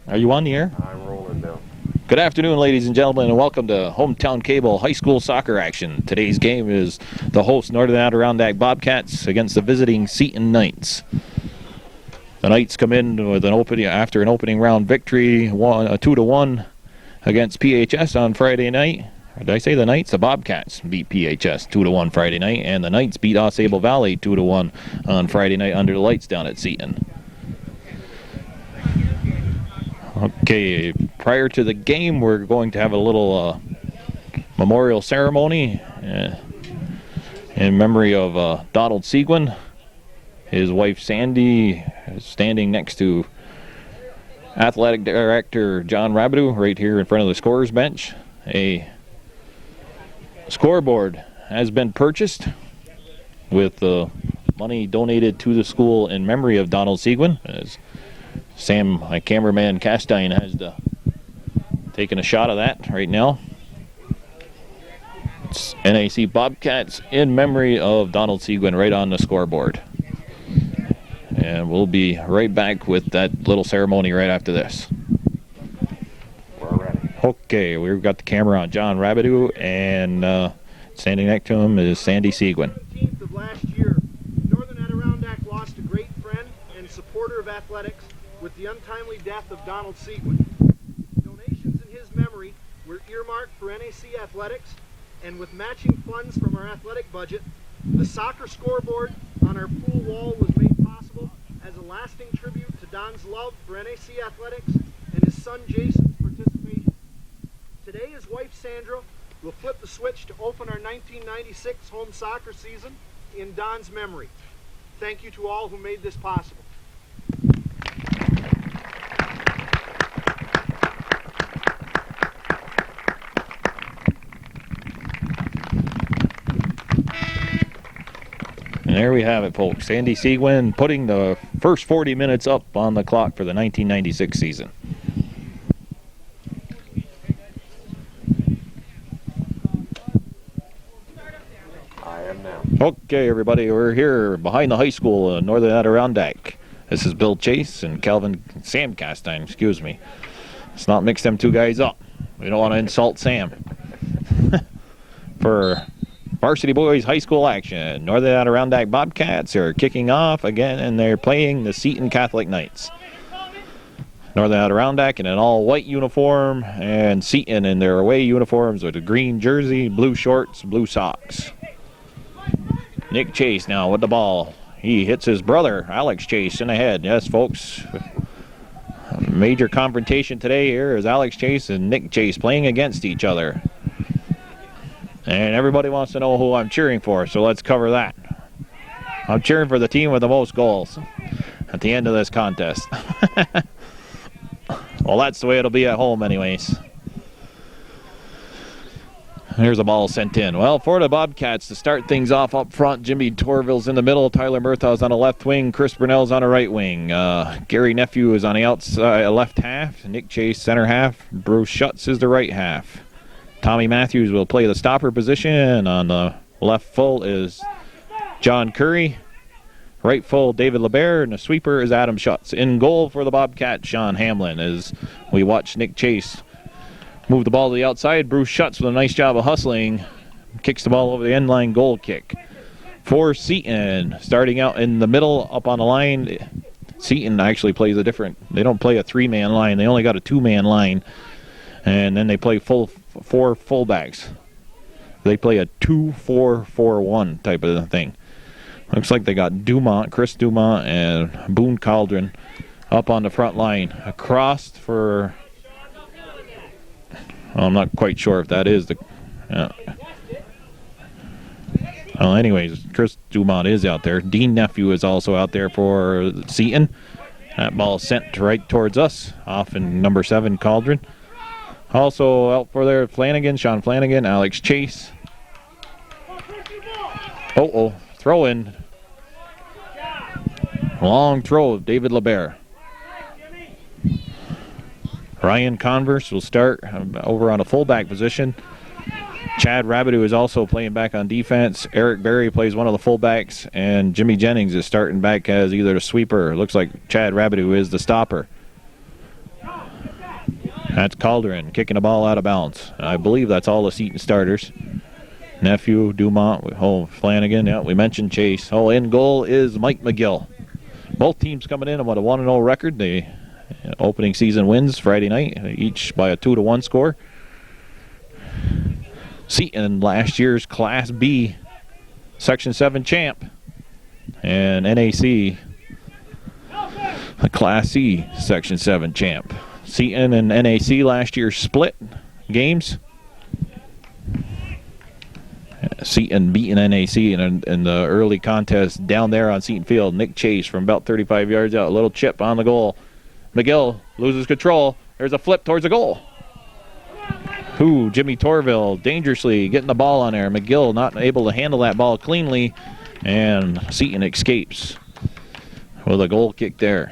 Are you on the air? I'm rolling now. Good afternoon, ladies and gentlemen, and welcome to Hometown Cable High School Soccer action. Today's game is the host Northern Adirondack Bobcats against the visiting Seton Knights. The Knights come in with an opening round victory, 2-1 against PHS on Friday night. Or did I say the Knights? The Bobcats beat PHS 2-1 Friday night, and the Knights beat Ausable Valley 2-1 on Friday night under the lights down at Seton. Okay, prior to the game, we're going to have a little memorial ceremony in memory of Donald Seguin. His wife Sandy is standing next to Athletic Director John Rabideau right here in front of the scorer's bench. A scoreboard has been purchased with money donated to the school in memory of Donald Seguin. As Sam, my cameraman Castine, has taken a shot of that right now. It's NAC Bobcats in memory of Donald Seguin right on the scoreboard. And we'll be right back with that little ceremony right after this. We're ready. Okay, we've got the camera on John Rabideau, and standing next to him is Sandy Seguin. 15th of last year, Northern Adirondack lost a great friend and supporter of athletics with the untimely death of Donald Seguin. Donations in his memory were earmarked for NAC athletics, and with matching funds from our athletic budget, the soccer scoreboard on our pool wall was made possible as a lasting tribute to Don's love for NAC athletics and his son Jason's participation. Today, his wife Sandra will flip the switch to open our 1996 home soccer season in Don's memory. Thank you to all who made this possible. And there we have it, folks. Sandy Seguin putting the first 40 minutes up on the clock for the 1996 season. I am now. Okay, everybody, we're here behind the high school in Northern Adirondack. This is Bill Chase and Sam Castine, excuse me. Let's not mix them two guys up. We don't want to insult Sam. For Varsity Boys High School action, Northern Adirondack Bobcats are kicking off again, and they're playing the Seton Catholic Knights. Northern Adirondack in an all-white uniform, and Seton in their away uniforms with a green jersey, blue shorts, blue socks. Nick Chase now with the ball. He hits his brother, Alex Chase, in the head. Yes, folks. A major confrontation today here is Alex Chase and Nick Chase playing against each other. And everybody wants to know who I'm cheering for, so let's cover that. I'm cheering for the team with the most goals at the end of this contest. Well, that's the way it'll be at home anyways. Here's a ball sent in. Well, for the Bobcats, to start things off up front, Jimmy Torville's in the middle, Tyler Murthau's on the left wing, Chris Brunell's on the right wing. Gary Nephew is on the outside left half, Nick Chase center half, Bruce Schutz is the right half. Tommy Matthews will play the stopper position. On the left full is John Curry. Right full, David LeBert, and the sweeper is Adam Schutz. In goal for the Bobcats, Sean Hamlin, as we watch Nick Chase move the ball to the outside. Bruce Schutz with a nice job of hustling. Kicks the ball over the end line, goal kick. For Seton, starting out in the middle, up on the line. Seton actually plays they don't play a three-man line. They only got a two-man line. And then they play four fullbacks. They play a 2-4-4-1 type of thing. Looks like they got Dumont, Chris Dumont, and Boone Caldron up on the front line. Across for... I'm not quite sure if that is the... well, anyways, Chris Dumont is out there. Dean Nephew is also out there for Seton. That ball sent right towards us, off in number 7, Caldron. Also out for there, Sean Flanagan, Alex Chase. Throw in. Long throw of David LeBert. Ryan Converse will start over on a fullback position. Chad Rabideau is also playing back on defense. Eric Berry plays one of the fullbacks, and Jimmy Jennings is starting back as either the sweeper. It looks like Chad Rabideau is the stopper. That's Calderon kicking the ball out of bounds. I believe that's all the Seton starters. Nephew, Dumont, Flanagan. Yeah, we mentioned Chase. In goal is Mike McGill. Both teams coming in with a 1-0 record. The opening season wins Friday night, each by a 2-1 score. Seton, last year's Class B Section 7 champ. And NAC, a Class C Section 7 champ. Seton and NAC last year split games. Seton beating NAC in the early contest down there on Seton Field. Nick Chase from about 35 yards out. A little chip on the goal. McGill loses control. There's a flip towards the goal. Jimmy Torville dangerously getting the ball on there. McGill not able to handle that ball cleanly. And Seton escapes with a goal kick there.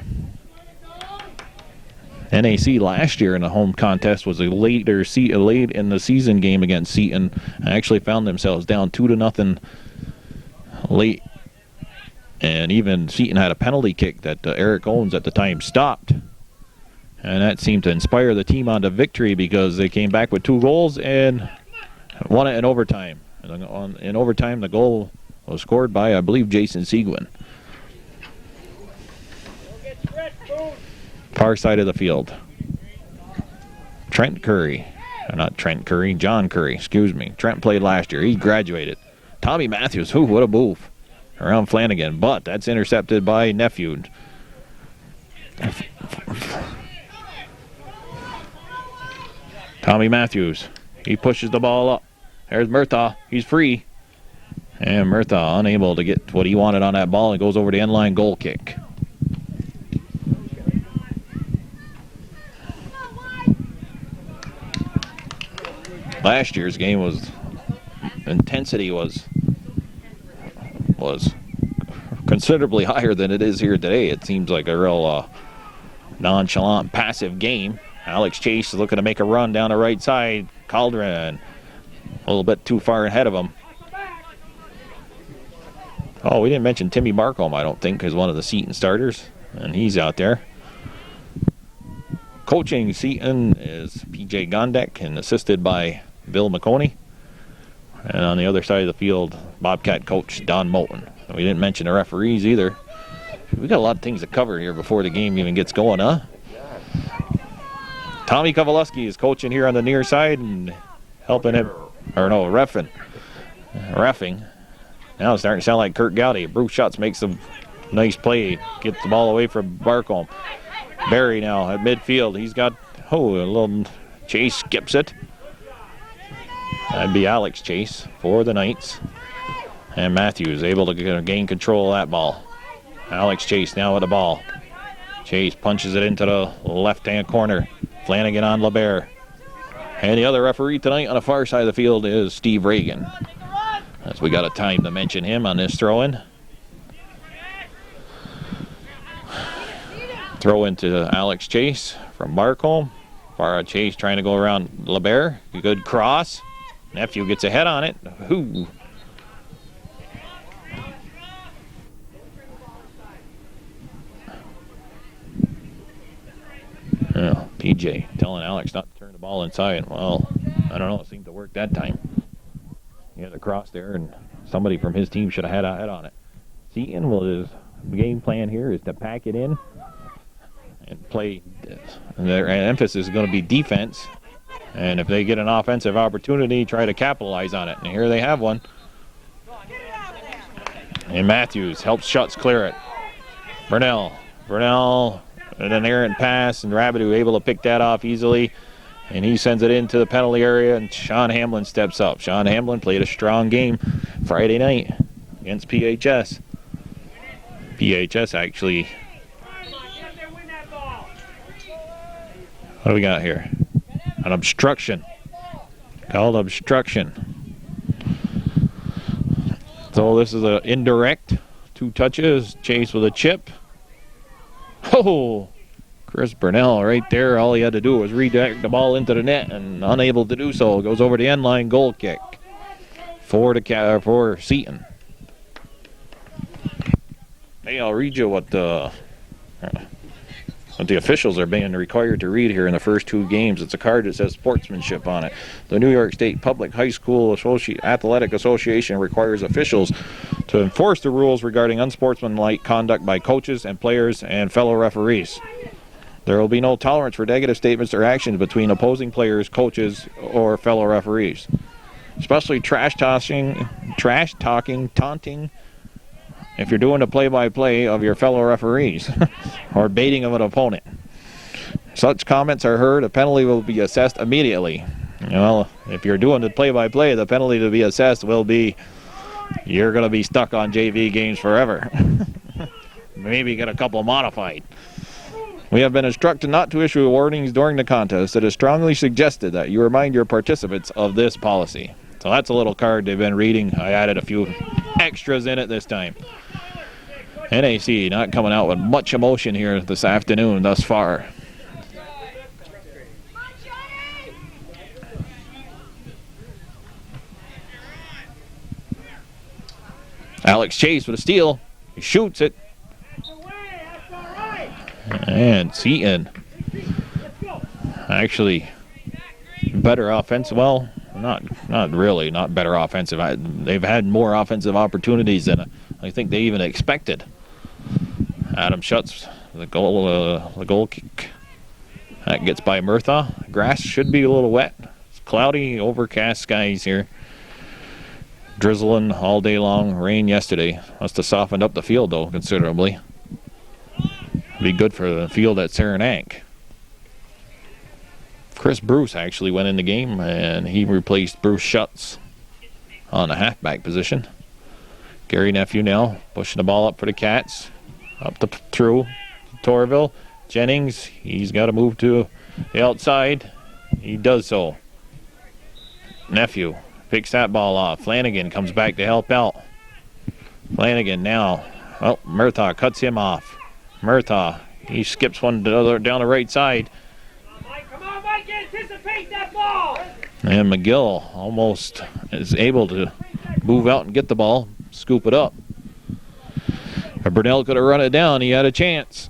NAC last year in the home contest was a late in the season game against Seton. Actually found themselves down 2-0 late. And even Seton had a penalty kick that Eric Owens at the time stopped. And that seemed to inspire the team on to victory because they came back with 2 goals and won it in overtime. And in overtime, the goal was scored by, I believe, Jason Seguin. Far side of the field. Trent Curry. Not Trent Curry, John Curry, excuse me. Trent played last year. He graduated. Tommy Matthews, what a move. Around Flanagan, but that's intercepted by Nephew. Tommy Matthews, he pushes the ball up. There's Murthaugh, he's free. And Murthaugh unable to get what he wanted on that ball and goes over the end line, goal kick. Last year's game intensity was considerably higher than it is here today. It seems like a real nonchalant, passive game. Alex Chase is looking to make a run down the right side. Calderon a little bit too far ahead of him. We didn't mention Timmy Markham, I don't think, is one of the Seton starters, and he's out there. Coaching Seton is P.J. Gondek and assisted by Bill McConey. And on the other side of the field, Bobcat coach Don Moulton. We didn't mention the referees either. We got a lot of things to cover here before the game even gets going, huh? Tommy Kovaleski is coaching here on the near side and helping him, reffing. Now it's starting to sound like Kurt Gowdy. Bruce Schutz makes a nice play, gets the ball away from Barcombe. Barry now at midfield. He's got, a little Chase skips it. That'd be Alex Chase for the Knights. And Matthews able to gain control of that ball. Alex Chase now with the ball. Chase punches it into the left-hand corner. Flanagan on LeBaire. And the other referee tonight on the far side of the field is Steve Reagan. As we got a time to mention him on this throw-in. Throw into Alex Chase from Barcombe. Far Chase trying to go around LeBaire. Good cross. Nephew gets a head on it. PJ telling Alex not to turn the ball inside. Well, I don't know. It seemed to work that time. He had a cross there, and somebody from his team should have had a head on it. Seton, his game plan here is to pack it in and play. And their emphasis is going to be defense. And if they get an offensive opportunity, try to capitalize on it. And here they have one. And Matthews helps Schutz clear it. Burnell, an errant pass, and Rabideau able to pick that off easily. And he sends it into the penalty area, and Sean Hamlin steps up. Sean Hamlin played a strong game Friday night against PHS. PHS actually. What do we got here? An obstruction. Called obstruction. So this is an indirect. 2 touches. Chase with a chip. Chris Burnell right there. All he had to do was redirect the ball into the net, and unable to do so. Goes over the end line, goal kick for Seton. Hey, I'll read you what what the officials are being required to read here in the first 2 games. It's a card that says sportsmanship on it. The New York State Public High School Athletic Association requires officials to enforce the rules regarding unsportsmanlike conduct by coaches and players and fellow referees. There will be no tolerance for negative statements or actions between opposing players, coaches, or fellow referees, especially trash talking, taunting, if you're doing the play-by-play of your fellow referees or baiting of an opponent. Such comments are heard, a penalty will be assessed immediately. Well, if you're doing the play-by-play, the penalty to be assessed will be you're going to be stuck on JV games forever. Maybe get a couple modified. We have been instructed not to issue warnings during the contest. It is strongly suggested that you remind your participants of this policy. So that's a little card they've been reading. I added a few extras in it this time. NAC not coming out with much emotion here this afternoon thus far. Alex Chase with a steal. He shoots it. And Seton actually better offensive. Well, not really, not better offensive. They've had more offensive opportunities than I think they even expected. Adam Schutz, the goal kick. That gets by Murtha. Grass should be a little wet. It's cloudy, overcast skies here. Drizzling all day long. Rain yesterday. Must have softened up the field though considerably. Be good for the field at Saranac. Chris Bruce actually went in the game, and he replaced Bruce Schutz on the halfback position. Gary Nephew now pushing the ball up for the Cats. Up through Torville. Jennings, he's got to move to the outside. He does so. Nephew picks that ball off. Flanagan comes back to help out. Flanagan now. Oh, Murtha cuts him off. Murtha, he skips one down the right side. Come on, Mike, anticipate that ball. And McGill almost is able to move out and get the ball, scoop it up. But Burnell could have run it down. He had a chance.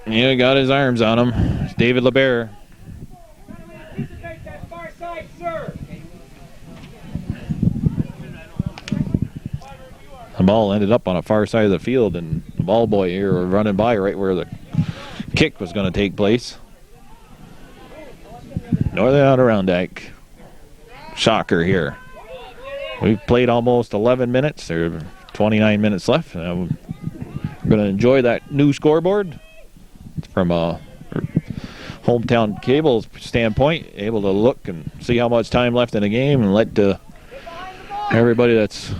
He got his arms on him. It's David LeBear. Anticipate that far side, sir. The ball ended up on a far side of the field, and the ball boy here was running by right where the kick was going to take place. Northern Adirondack. Shocker here. We've played almost 11 minutes. There are 29 minutes left. We're going to enjoy that new scoreboard from a hometown cable standpoint. Able to look and see how much time left in the game and let everybody that's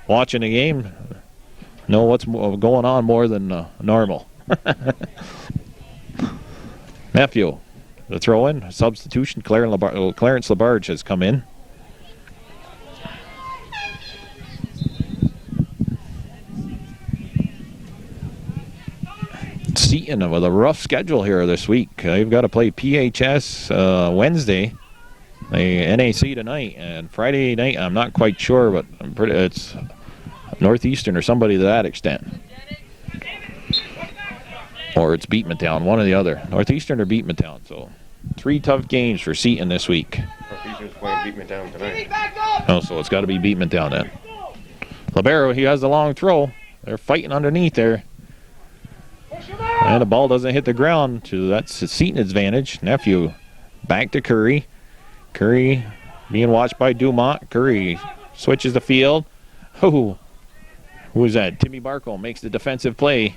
watching the game know what's going on more than normal. Nephew, the throw-in, substitution. Clarence Labarge has come in. Seton with a rough schedule here this week. They've got to play PHS Wednesday, the NAC tonight, and Friday night. I'm not quite sure, but it's Northeastern or somebody to that extent. Or it's Beatmantown, one or the other. Northeastern or Beatmantown. So 3 tough games for Seton this week. Northeastern's playing Beatmantown tonight. Oh, so it's got to be Beatmantown then. Libero, he has the long throw. They're fighting underneath there. And the ball doesn't hit the ground. That's Seton's advantage. Nephew back to Curry. Curry being watched by Dumont. Curry switches the field. Oh, who is that? Timmy Barco makes the defensive play.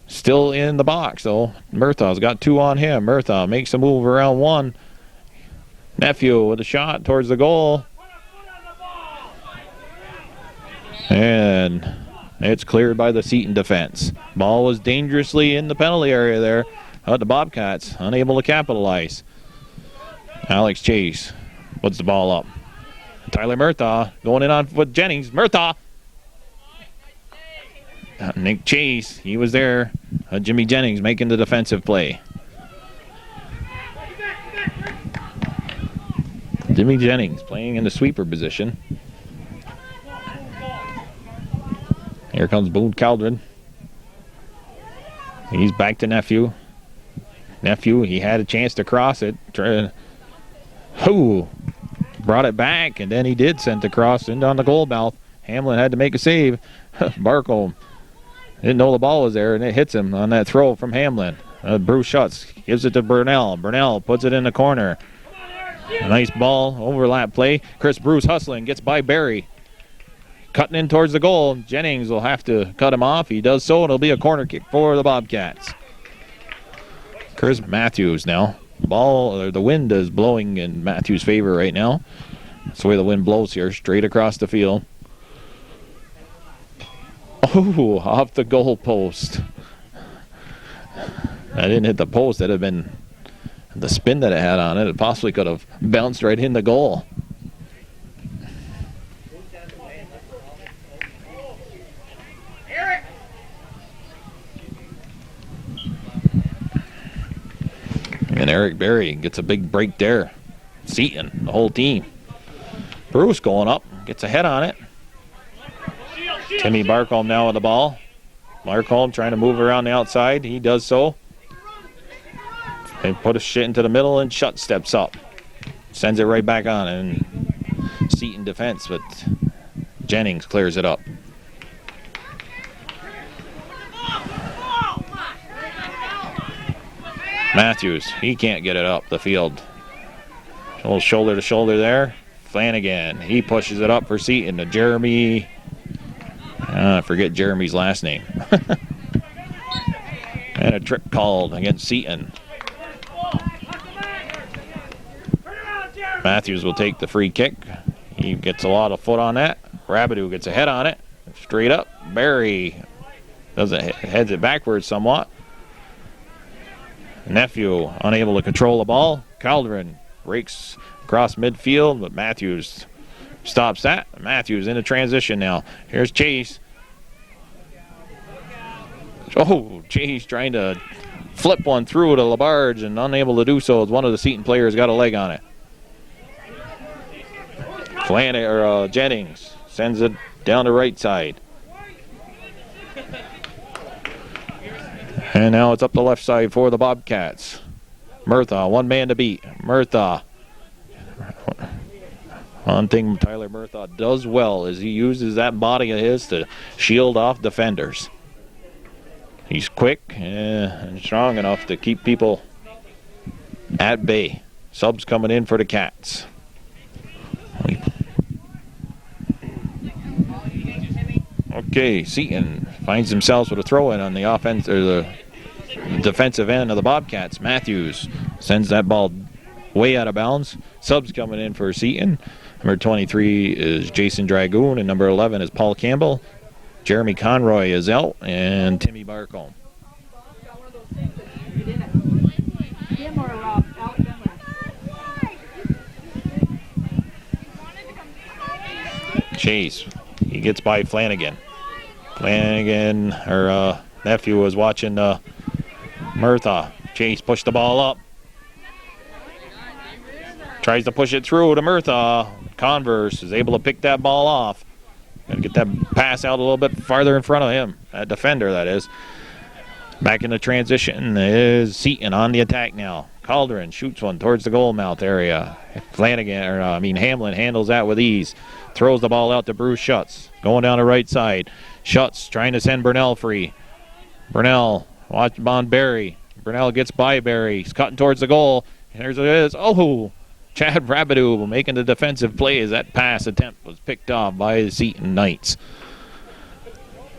Still in the box, though. Murthau's got 2 on him. Murthau makes a move around 1. Nephew with a shot towards the goal. And it's cleared by the Seton defense. Ball was dangerously in the penalty area there. The Bobcats unable to capitalize. Alex Chase puts the ball up. Tyler Murtha going in on with Jennings. Murtha. Nick Chase, he was there. Jimmy Jennings making the defensive play. Jimmy Jennings playing in the sweeper position. Here comes Boone Caldron. He's back to Nephew. Nephew, he had a chance to cross it. Brought it back, and then he did send the cross into on the goal mouth. Hamlin had to make a save. Barkholm didn't know the ball was there, and it hits him on that throw from Hamlin. Bruce Schutz gives it to Burnell. Burnell puts it in the corner. A nice ball, overlap play. Chris Bruce hustling, gets by Barry. Cutting in towards the goal. Jennings will have to cut him off. He does so, and it'll be a corner kick for the Bobcats. Chris Matthews now. The wind is blowing in Matthews' favor right now. That's the way the wind blows here, straight across the field. Oh, off the goal post. That didn't hit the post. That'd have been the spin that it had on it. It possibly could have bounced right in the goal. And Eric Berry gets a big break there. Seton, the whole team. Bruce going up, gets a head on it. Timmy Barkholm now with the ball. Barkholm trying to move around the outside. He does so. They put a shit into the middle, and Shutt steps up. Sends it right back on, and Seton defense, but Jennings clears it up. Matthews, he can't get it up the field. A little shoulder to shoulder there. Flanagan, he pushes it up for Seton to Jeremy. I forget Jeremy's last name. And a trip called against Seton. Matthews will take the free kick. He gets a lot of foot on that. Rabideau gets a head on it. Straight up. Barry heads it backwards somewhat. Nephew unable to control the ball. Calderon rakes across midfield, but Matthews stops that. Matthews in a transition now. Here's Chase. Oh, Chase trying to flip one through to LaBarge and unable to do so as one of the Seton players got a leg on it. Jennings sends it down the right side. And now it's up the left side for the Bobcats. Murtha, one man to beat. Murtha. One thing Tyler Murtha does well is he uses that body of his to shield off defenders. He's quick and strong enough to keep people at bay. Subs coming in for the Cats. Okay, Seton finds themselves with a throw-in on the offense or the defensive end of the Bobcats. Matthews sends that ball way out of bounds. Subs coming in for Seton. Number 23 is Jason Dragoon, and number 11 is Paul Campbell. Jeremy Conroy is out, and Timmy Barkholm. Chase, he gets by Flanagan. Flanagan, her nephew, was watching Murtha. Chase pushed the ball up. Tries to push it through to Murtha. Converse is able to pick that ball off and get that pass out a little bit farther in front of him. That defender, that is. Back in the transition is Seton on the attack now. Calderon shoots one towards the goal mouth area. Hamlin handles that with ease. Throws the ball out to Bruce Schutz. Going down the right side. Schutz trying to send Burnell free. Burnell, watch on Barry. Burnell gets by Barry. He's cutting towards the goal. And there's it is. Oh! Chad Rabideau making the defensive play as that pass attempt was picked off by the Seton Knights.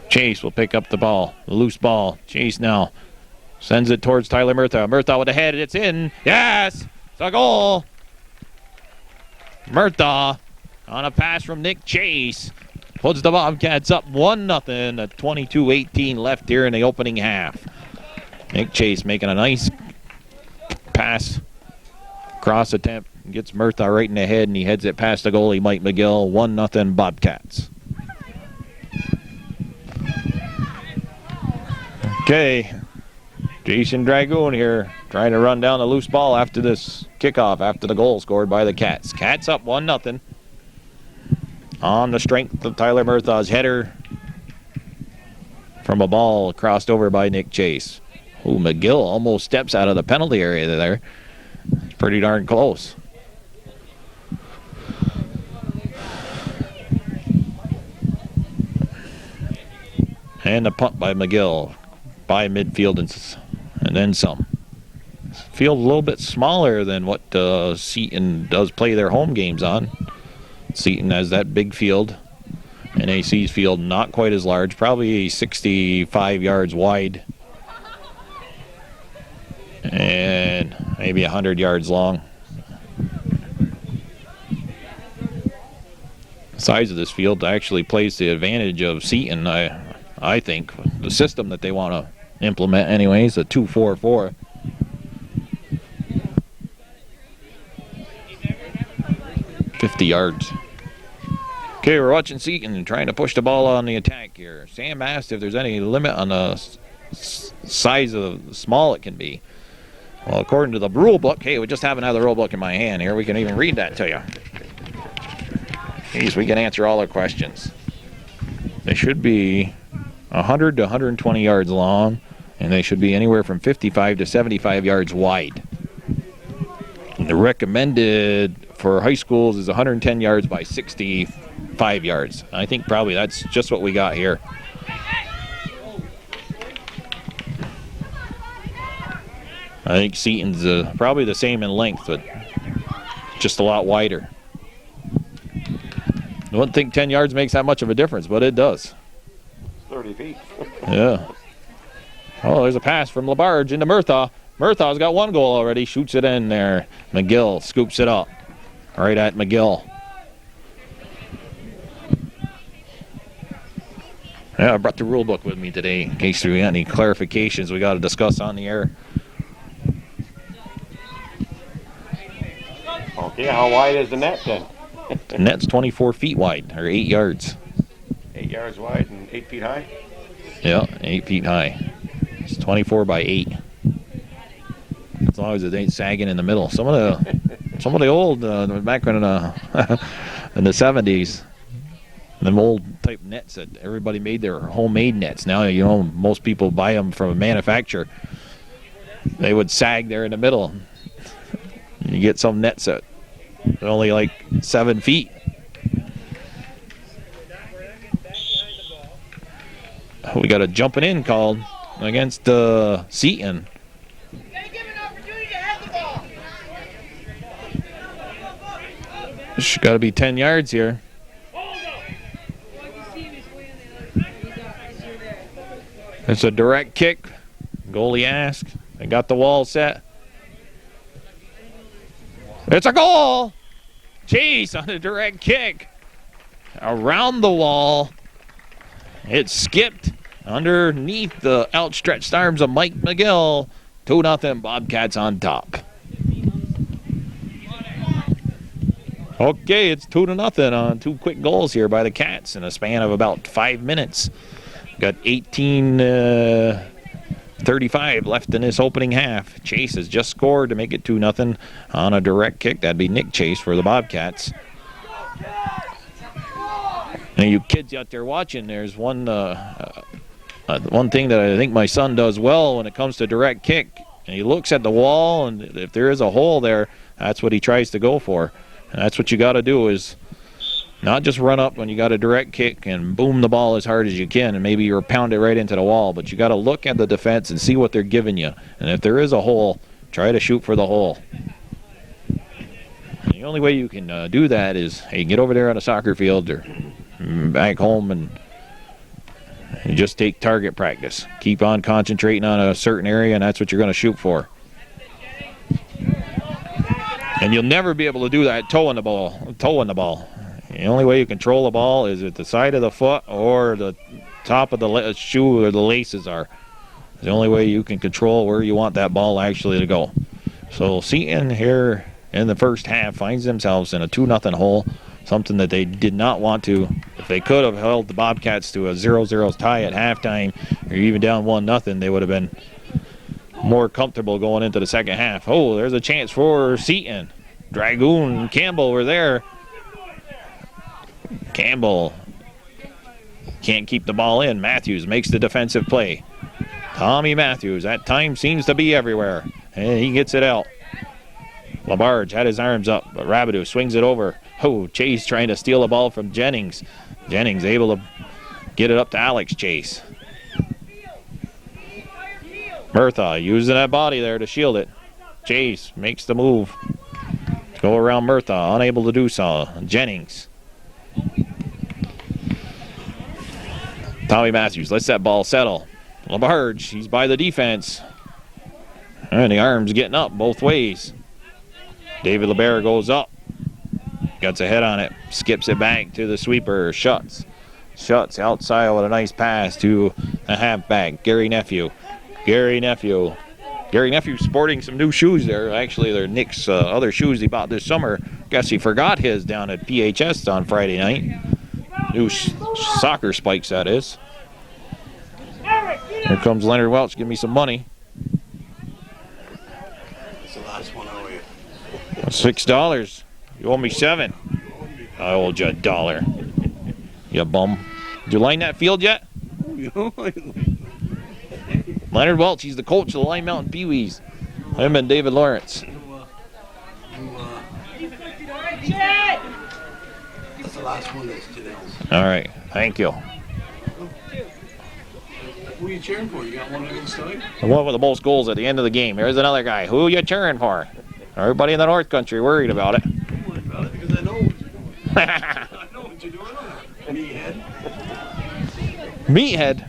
Chase will pick up the ball. The loose ball. Chase now sends it towards Tyler Murtha. Murtha with the head. It's in. Yes! It's a goal! Murtha on a pass from Nick Chase puts the Bobcats up 1-0 at 22:18 left here in the opening half. Nick Chase making a nice pass. Cross attempt. Gets Murtha right in the head, and he heads it past the goalie, Mike McGill. 1-0 Bobcats. Okay. Jason Dragoon here trying to run down the loose ball after this kickoff, after the goal scored by the Cats. Cats up 1-0 on the strength of Tyler Murtha's header from a ball crossed over by Nick Chase. Oh, McGill almost steps out of the penalty area there. Pretty darn close. And the punt by McGill by midfield and then some. Field a little bit smaller than what Seton does play their home games on. Seton has that big field. NAC's field not quite as large, probably 65 yards wide and maybe 100 yards long. The size of this field actually plays the advantage of Seton, I think. The system that they want to implement anyways, a 2-4-4. $50 yards. Okay, we're watching Seton and trying to push the ball on the attack here. Sam asked if there's any limit on the size of small it can be. Well, according to the rule book, hey, we just happen to have the rule book in my hand here. We can even read that to you. Geez, we can answer all our questions. They should be 100 to 120 yards long, and they should be anywhere from 55 to 75 yards wide. And the recommended for high schools is 110 yards by 65 yards. I think probably that's just what we got here. I think Seton's probably the same in length, but just a lot wider. I wouldn't think 10 yards makes that much of a difference, but it does. 30 feet. Yeah. Oh, there's a pass from Labarge into Murthaugh. Murthaugh's got one goal already. Shoots it in there. McGill scoops it up. Right at McGill. Yeah, I brought the rule book with me today in case there are any clarifications we got to discuss on the air. Okay, how wide is the net then? The net's 24 feet wide, or 8 yards. 8 yards wide and 8 feet high? Yeah, 8 feet high. It's 24 by 8. As long as it ain't sagging in the middle. Some of the old, back in the 70s, them old type nets that everybody made their homemade nets. Now, you know, most people buy them from a manufacturer. They would sag there in the middle. You get some nets that are only like 7 feet. We got a jumping in called against Seton. It's got to be 10 yards here. It's a direct kick. Goalie asked. They got the wall set. It's a goal! Chase on a direct kick. Around the wall. It skipped underneath the outstretched arms of Mike McGill. 2-0 Bobcats on top. Okay, it's 2-0 on 2 quick goals here by the Cats in a span of about 5 minutes. Got 18:35 left in this opening half. Chase has just scored to make it 2-0 on a direct kick. That'd be Nick Chase for the Bobcats. And you kids out there watching, there's one thing that I think my son does well when it comes to direct kick. And he looks at the wall, and if there is a hole there, that's what he tries to go for. And that's what you got to do, is not just run up when you got a direct kick and boom the ball as hard as you can and maybe you're pound it right into the wall, but you got to look at the defense and see what they're giving you. And if there is a hole, try to shoot for the hole. And the only way you can do that is, hey, get over there on a soccer field or back home and just take target practice. Keep on concentrating on a certain area, and that's what you're going to shoot for. And you'll never be able to do that towing the ball. The only way you control the ball is at the side of the foot or the top of the shoe where the laces are. It's the only way you can control where you want that ball actually to go. So Seton here in the first half finds themselves in a 2-0 hole, something that they did not want to. If they could have held the Bobcats to a 0-0 tie at halftime or even down 1-0, they would have been more comfortable going into the second half. Oh, there's a chance for Seton. Dragoon and Campbell were there. Campbell can't keep the ball in. Matthews makes the defensive play. Tommy Matthews, that time seems to be everywhere. And he gets it out. Labarge had his arms up, but Rabideau swings it over. Oh, Chase trying to steal the ball from Jennings. Jennings able to get it up to Alex Chase. Murtha using that body there to shield it. Chase makes the move. Go around Murtha, unable to do so. Jennings. Tommy Matthews lets that ball settle. Labarge, he's by the defense. And the arm's getting up both ways. David LeBaire goes up. Gets a head on it. Skips it back to the sweeper. Shuts outside with a nice pass to the halfback, Gary Nephew. Gary Nephew sporting some new shoes there. Actually, they're Nick's other shoes he bought this summer. Guess he forgot his down at PHS on Friday night. New soccer spikes, that is. Here comes Leonard Welch. Give me some money. That's the last one I owe you. $6. You owe me $7. I owed you $1. You bum. Did you line that field yet? Leonard Welch, he's the coach of the Line Mountain Pee-wees. Him and David Lawrence. That's the last one that's Janelle's. All right, thank you. Who are you cheering for? You got one on each side? The one with the most goals at the end of the game. Here's another guy. Who are you cheering for? Everybody in the North Country worried about it. Don't worry about it because I know what you're doing. I know what you're doing. Meathead. Meathead?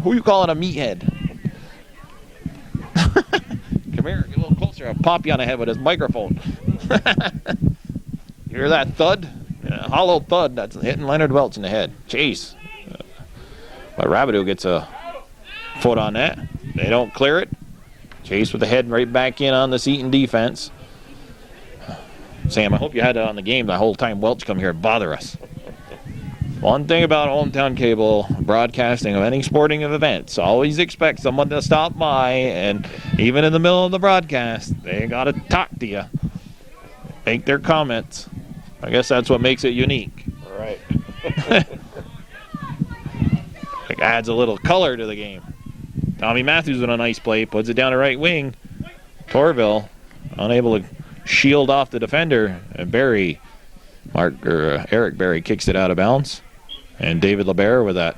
Who you calling a meathead? Come here, get a little closer. I'll pop you on the head with his microphone. You hear that thud? Yeah, hollow thud. That's hitting Leonard Welch in the head. Chase. But Rabideau gets a foot on that. They don't clear it. Chase with the head right back in on the Seton defense. Sam, I hope you had it on the game the whole time Welch come here and bother us. One thing about Hometown Cable broadcasting of any sporting events, always expect someone to stop by, and even in the middle of the broadcast, they got to talk to you, make their comments. I guess that's what makes it unique. All right. It adds a little color to the game. Tommy Matthews with a nice play, puts it down the right wing. Torville unable to shield off the defender, and Eric Berry kicks it out of bounds. And David LeBaire with that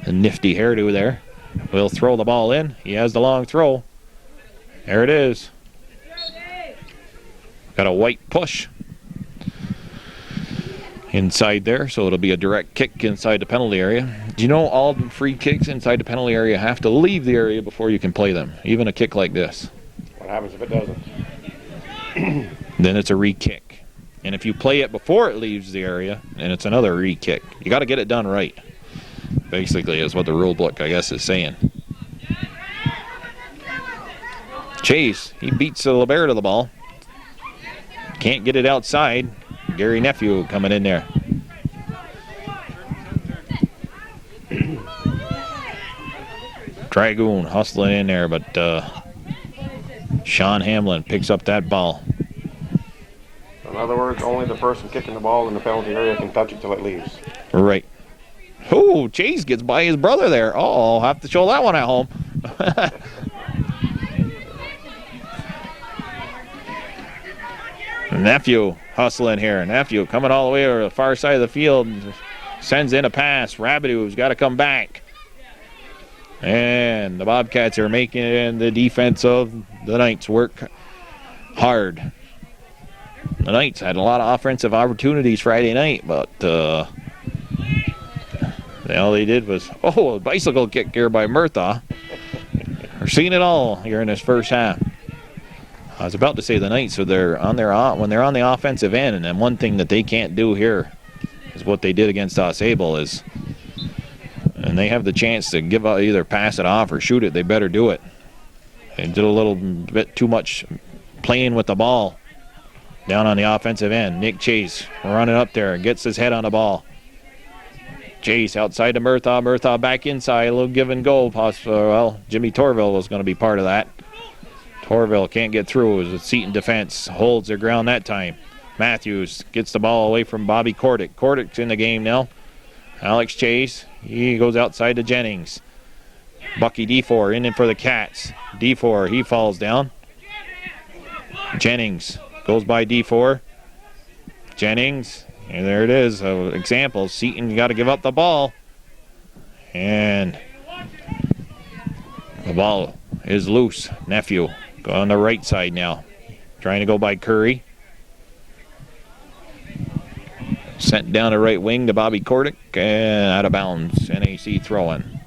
nifty hairdo there will throw the ball in. He has the long throw. There it is. Got a white push inside there, so it'll be a direct kick inside the penalty area. Do you know all the free kicks inside the penalty area have to leave the area before you can play them, even a kick like this? What happens if it doesn't? Then it's a re-kick. And if you play it before it leaves the area, then it's another re-kick. You got to get it done right, basically, is what the rule book, I guess, is saying. Chase, he beats the LeBaire to the ball. Can't get it outside. Gary Nephew coming in there. Dragoon hustling in there, but Sean Hamlin picks up that ball. In other words, only the person kicking the ball in the penalty area can touch it till it leaves. Right. Oh, Chase gets by his brother there. Oh, I'll have to show that one at home. Nephew hustling here. Nephew coming all the way over the far side of the field. Sends in a pass. Rabideau's got to come back. And the Bobcats are making it, and the defense of the Knights work hard. The Knights had a lot of offensive opportunities Friday night, but all they did was, a bicycle kick here by Murtha. We're seeing it all here in this first half. I was about to say the Knights, so when they're on the offensive end, and then one thing that they can't do here is what they did against Able is, and they have the chance to either pass it off or shoot it, they better do it. They did a little bit too much playing with the ball down on the offensive end. Nick Chase running up there and gets his head on the ball. Chase outside to Murtha. Murtha back inside. A little give and go. Jimmy Torville was going to be part of that. Torville can't get through. It was a Seton defense. Holds their ground that time. Matthews gets the ball away from Bobby Kordick. Kordick's in the game now. Alex Chase. He goes outside to Jennings. Bucky D4 in for the Cats. D4, he falls down. Jennings goes by D4. Jennings, and there it is. Example, Seton got to give up the ball. And the ball is loose. Nephew go on the right side now. Trying to go by Curry. Sent down the right wing to Bobby Kordick and out of bounds. NAC throw-in.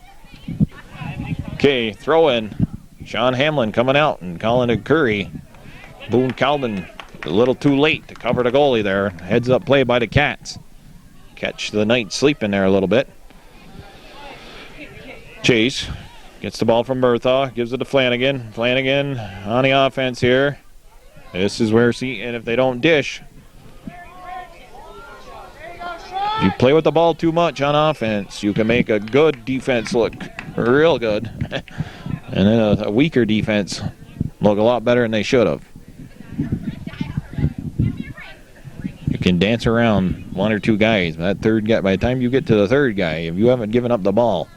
Okay, throw-in. Sean Hamlin coming out and calling it Curry. Boone Calvin a little too late to cover the goalie there. Heads up play by the Cats. Catch the Knights sleeping there a little bit. Chase gets the ball from Murthaugh, gives it to Flanagan. Flanagan on the offense here. This is where Seton, if they don't dish, if you play with the ball too much on offense, you can make a good defense look real good. And then a weaker defense look a lot better than they should have. You can dance around one or two guys. That third guy, by the time you get to the third guy, if you haven't given up the ball,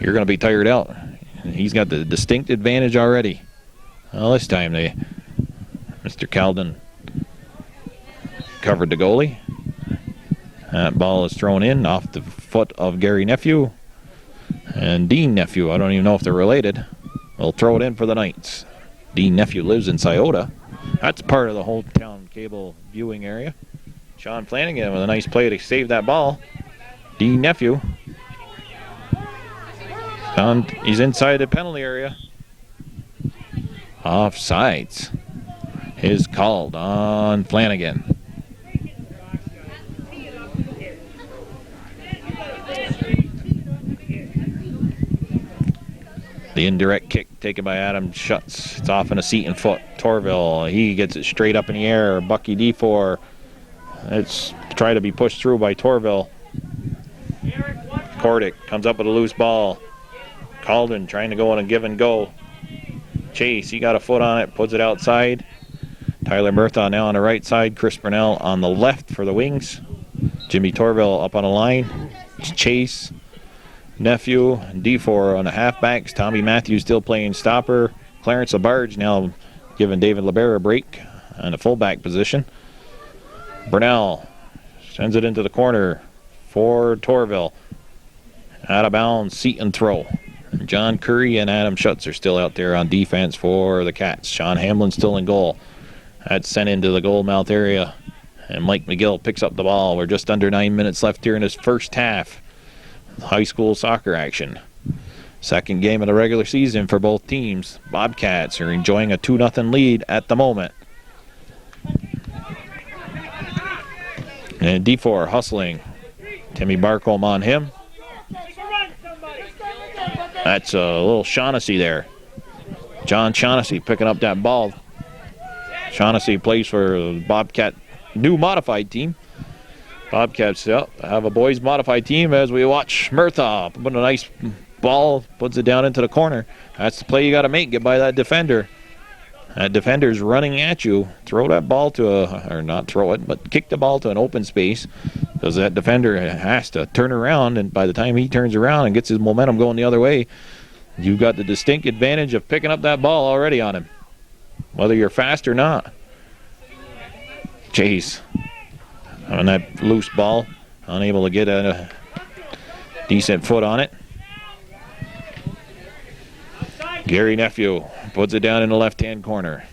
you're going to be tired out. He's got the distinct advantage already. Well, this time Mr. Calden covered the goalie. That ball is thrown in off the foot of Gary Nephew. And Dean Nephew, I don't even know if they're related, will throw it in for the Knights. Dean Nephew lives in Scioto. That's part of the hometown cable viewing area. Sean Flanagan with a nice play to save that ball. Dean Nephew. He's inside the penalty area. Offsides is called on Flanagan. The indirect kick taken by Adam Schutz. It's off in a Seton foot. Torville, he gets it straight up in the air. Bucky D4. It's try to be pushed through by Torville. Kordick comes up with a loose ball. Calden trying to go on a give and go. Chase, he got a foot on it, puts it outside. Tyler Murthaugh now on the right side. Chris Burnell on the left for the wings. Jimmy Torville up on the line. Chase, Nephew, and D4 on the halfbacks. Tommy Matthews still playing stopper. Clarence LaBarge now giving David LeBear a break on the fullback position. Burnell sends it into the corner for Torville. Out of bounds, Seton throw. John Curry and Adam Schutz are still out there on defense for the Cats. Sean Hamlin still in goal. That's sent into the goal mouth area. And Mike McGill picks up the ball. We're just under 9 minutes left here in this first half. High school soccer action. Second game of the regular season for both teams. Bobcats are enjoying a 2-0 lead at the moment. And D4 hustling. Timmy Barcombe on him. That's a little Shaughnessy there. John Shaughnessy picking up that ball. Shaughnessy plays for the Bobcat new modified team. Bobcats have a boys modified team as we watch Murthaugh put a nice ball, puts it down into the corner. That's the play you got to make, get by that defender. That defender's running at you. Throw that ball or not throw it, but kick the ball to an open space, because that defender has to turn around, and by the time he turns around and gets his momentum going the other way, you've got the distinct advantage of picking up that ball already on him, whether you're fast or not. Chase on that loose ball, unable to get a decent foot on it. Gary Nephew puts it down in the left-hand corner.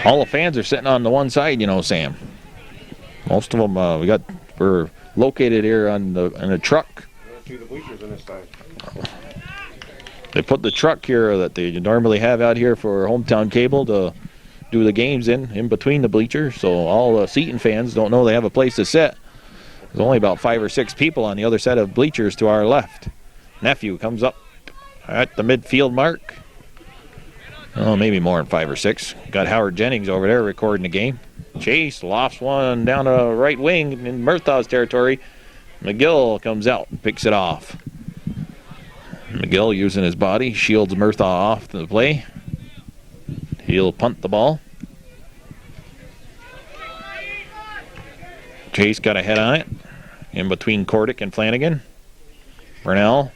All the fans are sitting on the one side, Sam. Most of them, we're located here in a truck. See the bleachers on this side. They put the truck here that they normally have out here for hometown cable to do the games in between the bleachers, so all the Seton fans don't know they have a place to sit. There's only about 5 or 6 people on the other side of bleachers to our left. Nephew comes up at the midfield mark. Oh, maybe more than 5 or 6. Got Howard Jennings over there recording the game. Chase lofts one down the right wing in Murthaugh's territory. McGill comes out and picks it off. McGill using his body, shields Murthaugh off the play. He'll punt the ball. Chase got a head on it. In between Cordick and Flanagan. Burnell.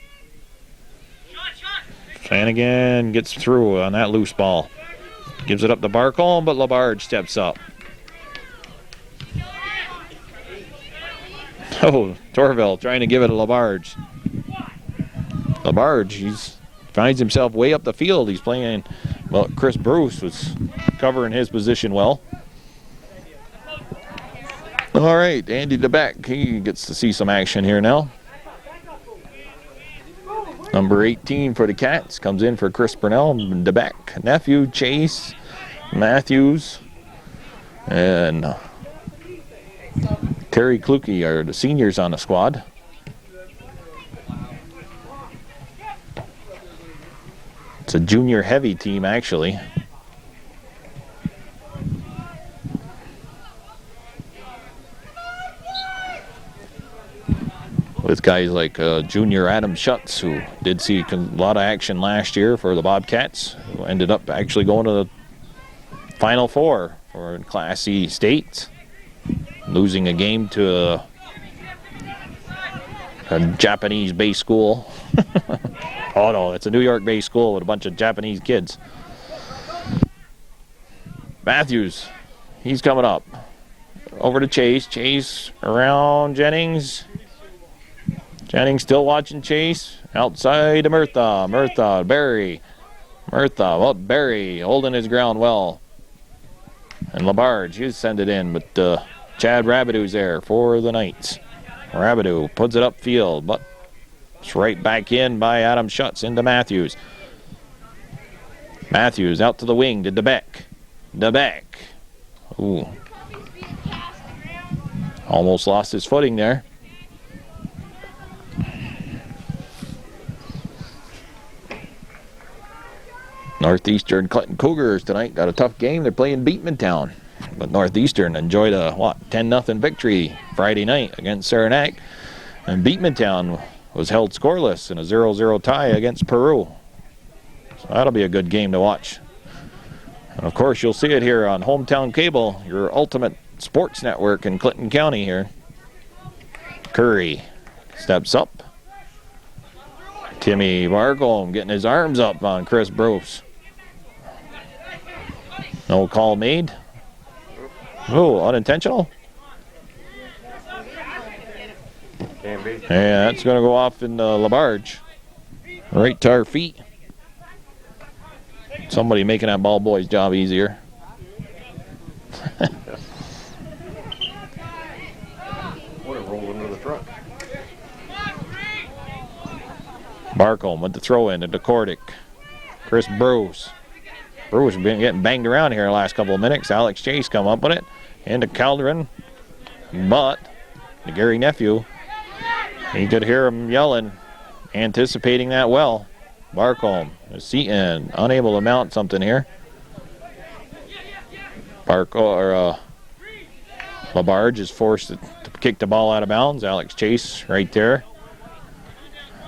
Flanagan gets through on that loose ball. Gives it up to Barcombe, but Labarge steps up. Oh, Torville trying to give it to Labarge. Labarge, he finds himself way up the field. He's playing, well, Chris Bruce was covering his position well. All right, Andy DeBeck, he gets to see some action here now. Number 18 for the Cats comes in for Chris Burnell, DeBeck, Nephew, Chase, Matthews, and Terry Kluke are the seniors on the squad. It's a junior heavy team, actually. With guys like junior Adam Schutz, who did see a lot of action last year for the Bobcats, who ended up actually going to the Final Four for Class C states, losing a game to a Japanese-based school. Oh no, it's a New York-based school with a bunch of Japanese kids. Matthews, he's coming up. Over to Chase. Chase around Jennings. Jennings still watching Chase. Outside to Murthaugh. Murthaugh, Barry. Murthaugh, well, Barry holding his ground well. And Labarge, he'll send it in, but Chad Rabidou's there for the Knights. Rabidou puts it upfield, but it's right back in by Adam Schutz into Matthews. Matthews out to the wing to DeBeck. DeBeck. Ooh. Almost lost his footing there. Northeastern Clinton Cougars tonight got a tough game. They're playing Beatmantown. But Northeastern enjoyed a 10-0 victory Friday night against Saranac. And Beatmantown was held scoreless in a 0-0 tie against Peru. So that'll be a good game to watch. And of course, you'll see it here on Hometown Cable, your ultimate sports network in Clinton County here. Curry steps up. Timmy Barcombe getting his arms up on Chris Bruce. No call made. Oh, unintentional? Can be. Yeah, that's going to go off in Labarge. Right to our feet. Somebody making that ball boy's job easier. Would have rolled into the truck. Barcombe with the throw in to Cordick. Chris Bruce. Bruce has been getting banged around here the last couple of minutes. Alex Chase come up with it. Into Calderon. But the Gary Nephew, you could hear him yelling, anticipating that well. Barcombe, Seton, unable to mount something here. Labarge is forced to kick the ball out of bounds. Alex Chase right there.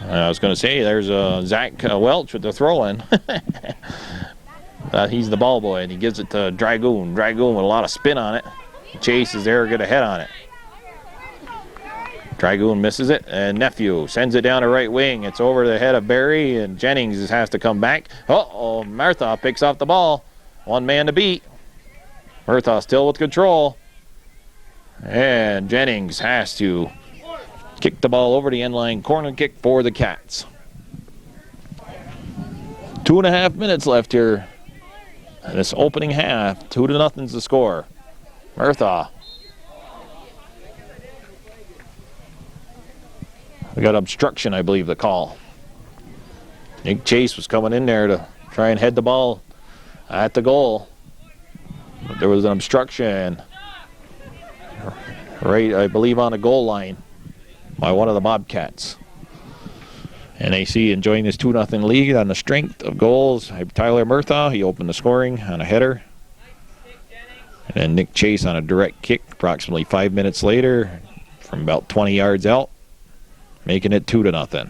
I was going to say, there's Zach Welch with the throw-in. He's the ball boy, and he gives it to Dragoon. Dragoon with a lot of spin on it. Chase is there to get a head on it. Dragoon misses it, and Nephew sends it down to right wing. It's over the head of Barry, and Jennings has to come back. Uh-oh, Murthaugh picks off the ball. One man to beat. Murthaugh still with control. And Jennings has to kick the ball over the end line. Corner kick for the Cats. 2.5 minutes left here. This opening half, 2-0's the score. Murthaugh. We got obstruction, I believe, the call. Nick Chase was coming in there to try and head the ball at the goal. But there was an obstruction right, I believe, on the goal line by one of the Bobcats. NAC enjoying this 2-0 lead on the strength of goals. Tyler Murthaugh, he opened the scoring on a header. And then Nick Chase on a direct kick approximately 5 minutes later from about 20 yards out, making it 2-0.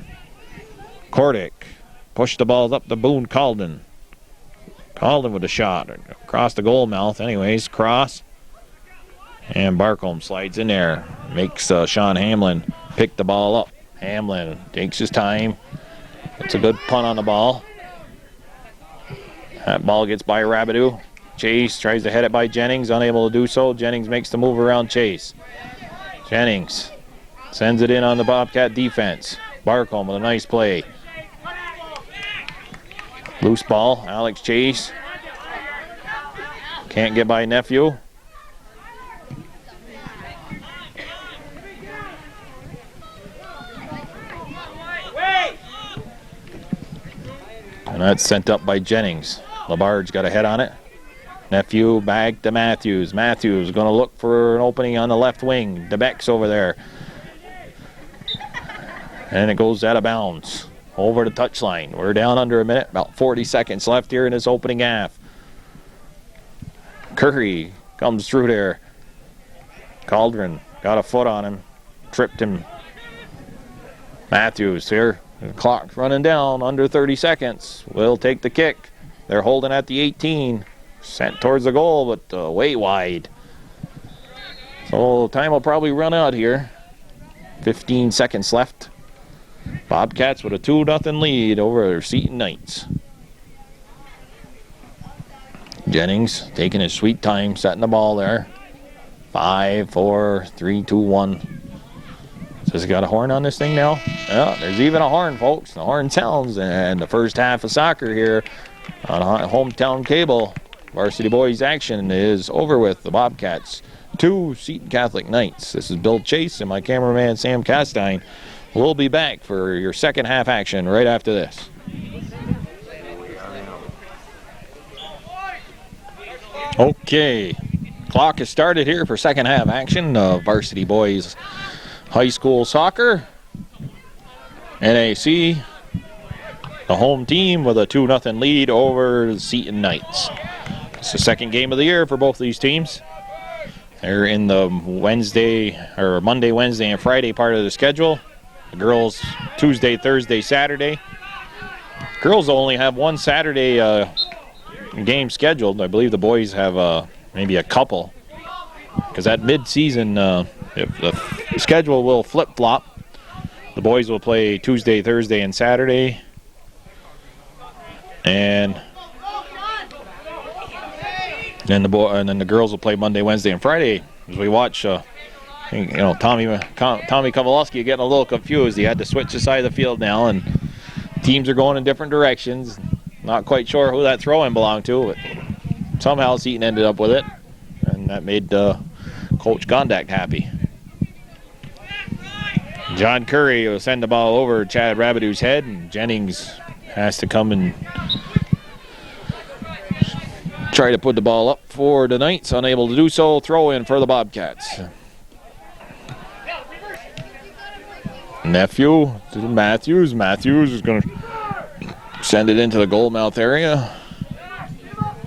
Cordick Push the balls up to Boone Calden. Calden with a shot. Across the goal mouth. Anyways, cross. And Barcombe slides in there. Makes Sean Hamlin pick the ball up. Hamlin takes his time. It's a good punt on the ball. That ball gets by Rabideau. Chase tries to head it by Jennings. Unable to do so. Jennings makes the move around Chase. Jennings sends it in on the Bobcat defense. Barcombe with a nice play. Loose ball. Alex Chase. Can't get by Nephew. And that's sent up by Jennings. Labarge got a head on it. Nephew back to Matthews. Matthews going to look for an opening on the left wing. DeBeck's over there. And it goes out of bounds. Over the touchline. We're down under a minute. About 40 seconds left here in this opening half. Curry comes through there. Cauldron got a foot on him. Tripped him. Matthews here. The clock's running down. Under 30 seconds. Will take the kick. They're holding at the 18. Sent towards the goal, but way wide. So time will probably run out here. 15 seconds left. Bobcats with a 2-0 lead over Seton Knights. Jennings taking his sweet time, setting the ball there. 5, 4, 3, 2, 1. Has he got a horn on this thing now? Yeah, there's even a horn, folks. The horn sounds, and the first half of soccer here on Hometown Cable. Varsity boys action is over with. The Bobcats 2, Seton Catholic Knights. This is Bill Chase and my cameraman Sam Castine. We'll be back for your second half action right after this. Okay, clock has started here for second half action of Varsity boys high school soccer. NAC, the home team, with a 2-0 lead over Seton Knights. It's the second game of the year for both these teams. They're in the Monday, Wednesday, and Friday part of the schedule. The girls Tuesday, Thursday, Saturday. Girls only have one Saturday game scheduled. I believe the boys have maybe a couple, because at mid-season, if the schedule will flip-flop. The boys will play Tuesday, Thursday, and Saturday, and then the girls will play Monday, Wednesday, and Friday. As we watch, Tommy Kowalski getting a little confused. He had to switch the side of the field now, and teams are going in different directions. Not quite sure who that throw-in belonged to, but somehow Seton ended up with it, and that made Coach Gondak happy. John Curry will send the ball over Chad Rabideau's head, and Jennings has to come and try to put the ball up for the Knights. Unable to do so. Throw in for the Bobcats. Nephew to Matthews. Matthews is going to send it into the goal mouth area.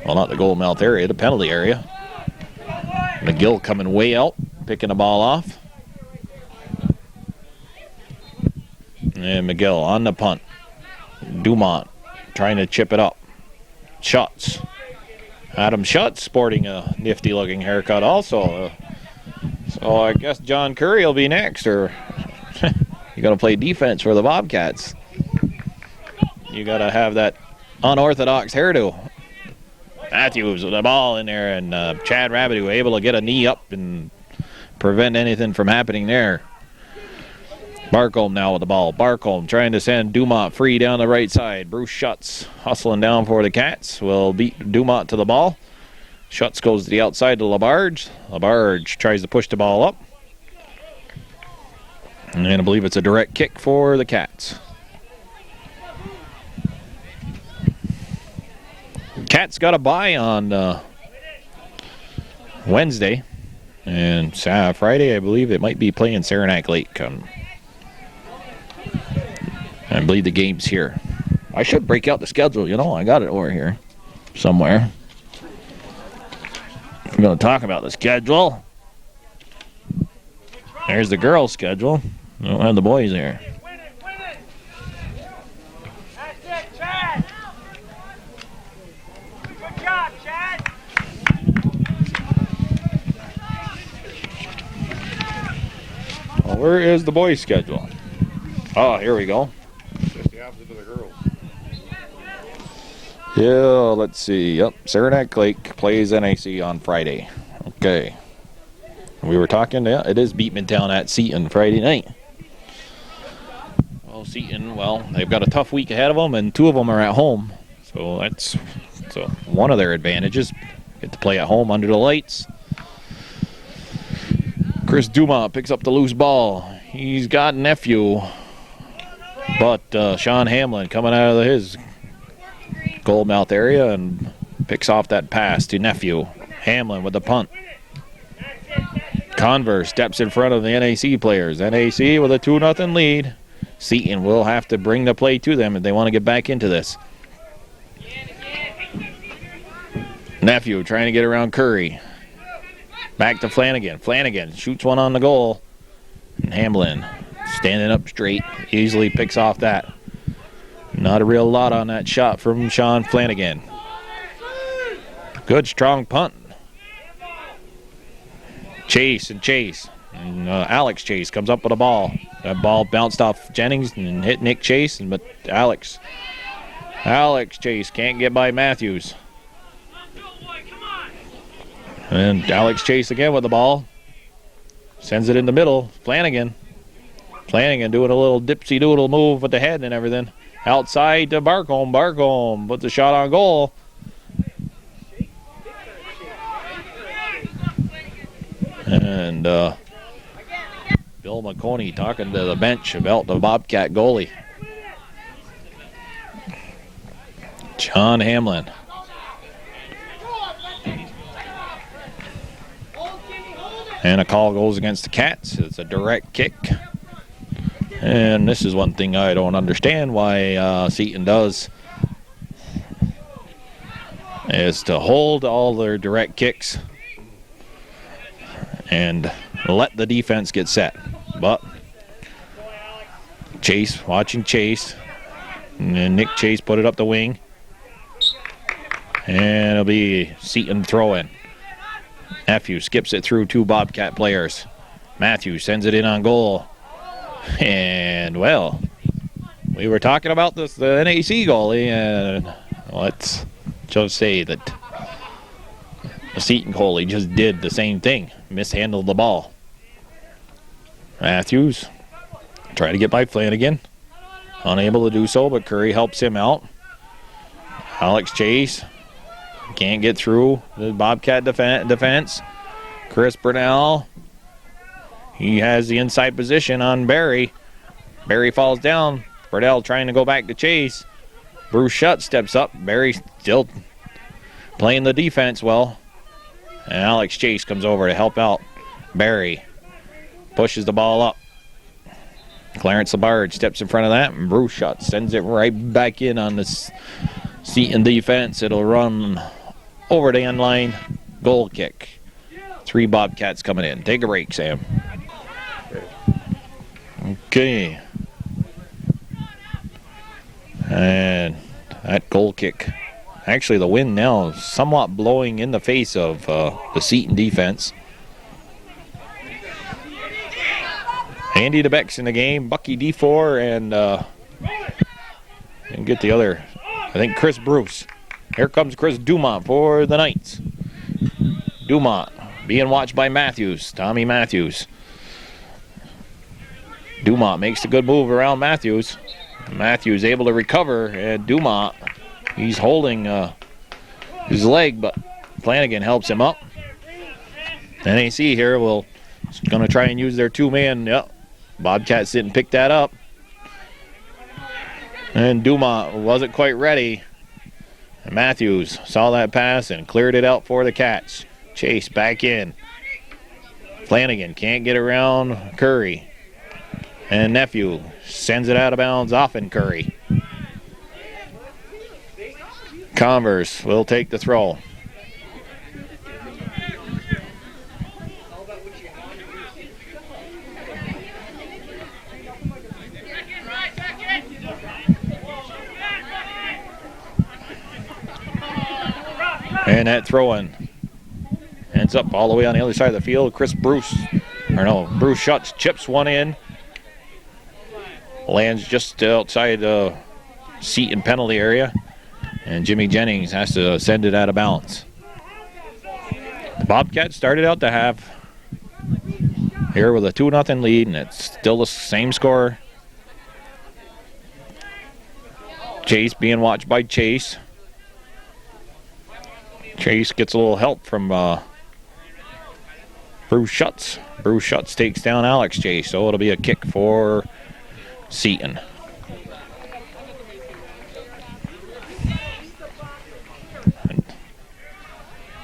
Well, not the goal mouth area, the penalty area. McGill coming way out, picking the ball off. And McGill on the punt. Dumont trying to chip it up. Schutz. Adam Schutz sporting a nifty-looking haircut also. So I guess John Curry will be next, or you're going to play defense for the Bobcats. You got to have that unorthodox hairdo. Matthews with the ball in there, and Chad Rabideau able to get a knee up and prevent anything from happening there. Barcombe now with the ball. Barcombe trying to send Dumont free down the right side. Bruce Schutz hustling down for the Cats. Will beat Dumont to the ball. Schutz goes to the outside to Labarge. Labarge tries to push the ball up. And I believe it's a direct kick for the Cats. Cats got a bye on Wednesday. And Friday, I believe it might be playing Saranac Lake. I believe the game's here. I should break out the schedule, I got it over here somewhere. We're going to talk about the schedule. There's the girls' schedule. I don't have the boys here. That's it, Well, where is the boys' schedule? Oh, here we go. Just the opposite of the girls. Yeah, let's see. Yep, Saranac Lake plays NAC on Friday. Okay. We were talking, yeah, it is Beatmantown at Seton Friday night. Well, Seton, they've got a tough week ahead of them, and 2 of them are at home. So that's one of their advantages. Get to play at home under the lights. Chris Dumont picks up the loose ball. He's got nephew, but Sean Hamlin coming out of his goal mouth area and picks off that pass to nephew. Hamlin with the punt. Converse steps in front of the NAC players. NAC with a 2-0 lead. Seton will have to bring the play to them if they want to get back into this. Nephew trying to get around Curry. Back to Flanagan. Flanagan shoots one on the goal. And Hamlin standing up straight. Easily picks off that. Not a real lot on that shot from Sean Flanagan. Good strong punt. Chase. And Alex Chase comes up with a ball. That ball bounced off Jennings and hit Nick Chase. But Alex Chase can't get by Matthews. And Alex Chase again with the ball. Sends it in the middle. Flanagan doing a little dipsy-doodle move with the head and everything. Outside to Barcombe. Barcombe puts a shot on goal. And Bill McConey talking to the bench about the Bobcat goalie. John Hamlin. And a call goes against the Cats. It's a direct kick. And this is one thing I don't understand why Seton does, is to hold all their direct kicks and let the defense get set. But Chase, watching Chase, and Nick Chase put it up the wing. And it'll be Seton throwing. Matthews skips it through 2 Bobcat players. Matthews sends it in on goal. And, we were talking about the NAC goalie, and let's just say that the Seton goalie just did the same thing. Mishandled the ball. Matthews trying to get by Flanagan. Unable to do so, but Curry helps him out. Alex Chase can't get through the Bobcat defense. Chris Burnell. He has the inside position on Barry. Barry falls down. Burnell trying to go back to Chase. Bruce Shutt steps up. Barry still playing the defense well. And Alex Chase comes over to help out Barry. Pushes the ball up. Clarence Labarge steps in front of that, and Bruce Shutt sends it right back in on this Seton defense. It'll run over the end line. Goal kick. 3 Bobcats coming in. Take a break, Sam. Okay. And that goal kick. Actually, the wind now is somewhat blowing in the face of the Seton defense. Andy DeBeck's in the game. Bucky D4 and get the other, I think, Chris Bruce. Here comes Chris Dumont for the Knights. Dumont being watched by Matthews. Tommy Matthews. Dumont makes a good move around Matthews. Matthews able to recover, and Dumont, he's holding his leg, but Flanagan helps him up. NAC here is going to try and use their 2-man. Yep. Bobcats didn't pick that up. And Dumont wasn't quite ready. And Matthews saw that pass and cleared it out for the Cats. Chase back in. Flanagan can't get around Curry. And Nephew sends it out of bounds off in Curry. Converse will take the throw. And that throw-in ends up all the way on the other side of the field. Chris Bruce Bruce Schutz chips one in. Lands just outside the Seton penalty area. And Jimmy Jennings has to send it out of bounds. The Bobcats started out the half here with a 2-0 lead, and it's still the same score. Chase being watched by Chase. Chase gets a little help from Bruce Schutz. Bruce Schutz takes down Alex Chase, so it'll be a kick for Seton.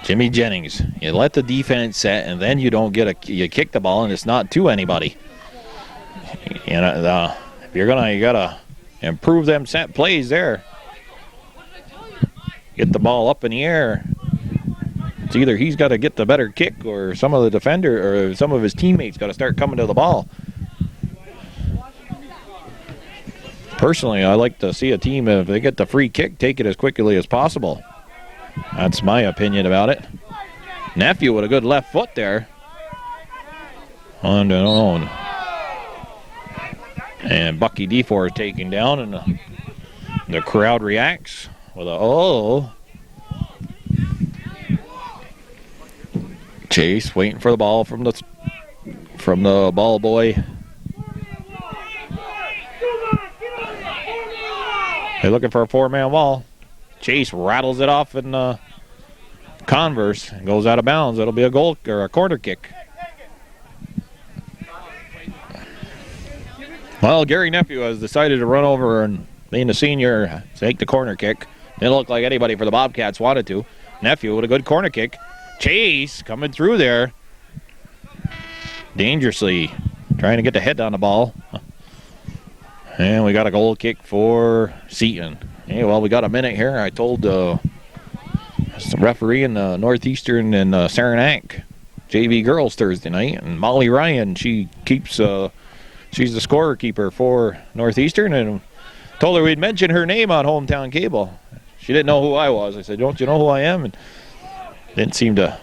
Jimmy Jennings, you let the defense set, and then you don't get you kick the ball, and it's not to anybody. You know, if you gotta improve them set plays there. Get the ball up in the air. It's either he's got to get the better kick, or some of the defender or some of his teammates got to start coming to the ball. Personally, I like to see a team, if they get the free kick, take it as quickly as possible. That's my opinion about it. Nephew with a good left foot there. On and on. And Bucky DeFore is taken down, and the crowd reacts with a oh. Chase waiting for the ball from the ball boy. They're looking for a 4-man wall. Chase rattles it off in Converse and goes out of bounds. It'll be a goal or a corner kick. Well, Gary Nephew has decided to run over and, being a senior, take the corner kick. Didn't look like anybody for the Bobcats wanted to. Nephew with a good corner kick. Chase coming through there. Dangerously trying to get the head on the ball. And we got a goal kick for Seton. Hey, well, we got a minute here. I told the referee in the Northeastern and Saranac JV girls Thursday night, and Molly Ryan, she keeps she's the scorer keeper for Northeastern, and told her we'd mention her name on Hometown Cable. She didn't know who I was. I said, "Don't you know who I am?" And didn't seem to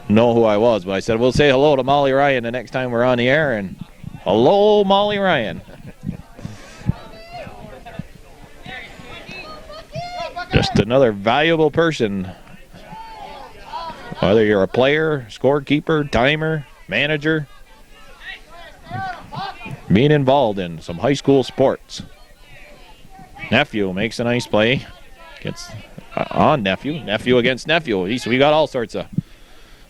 know who I was, but I said, "We'll say hello to Molly Ryan the next time we're on the air." And hello, Molly Ryan. Just another valuable person, whether you're a player, scorekeeper, timer, manager, being involved in some high school sports. Nephew makes a nice play. Gets on Nephew. Nephew against Nephew. We got all sorts of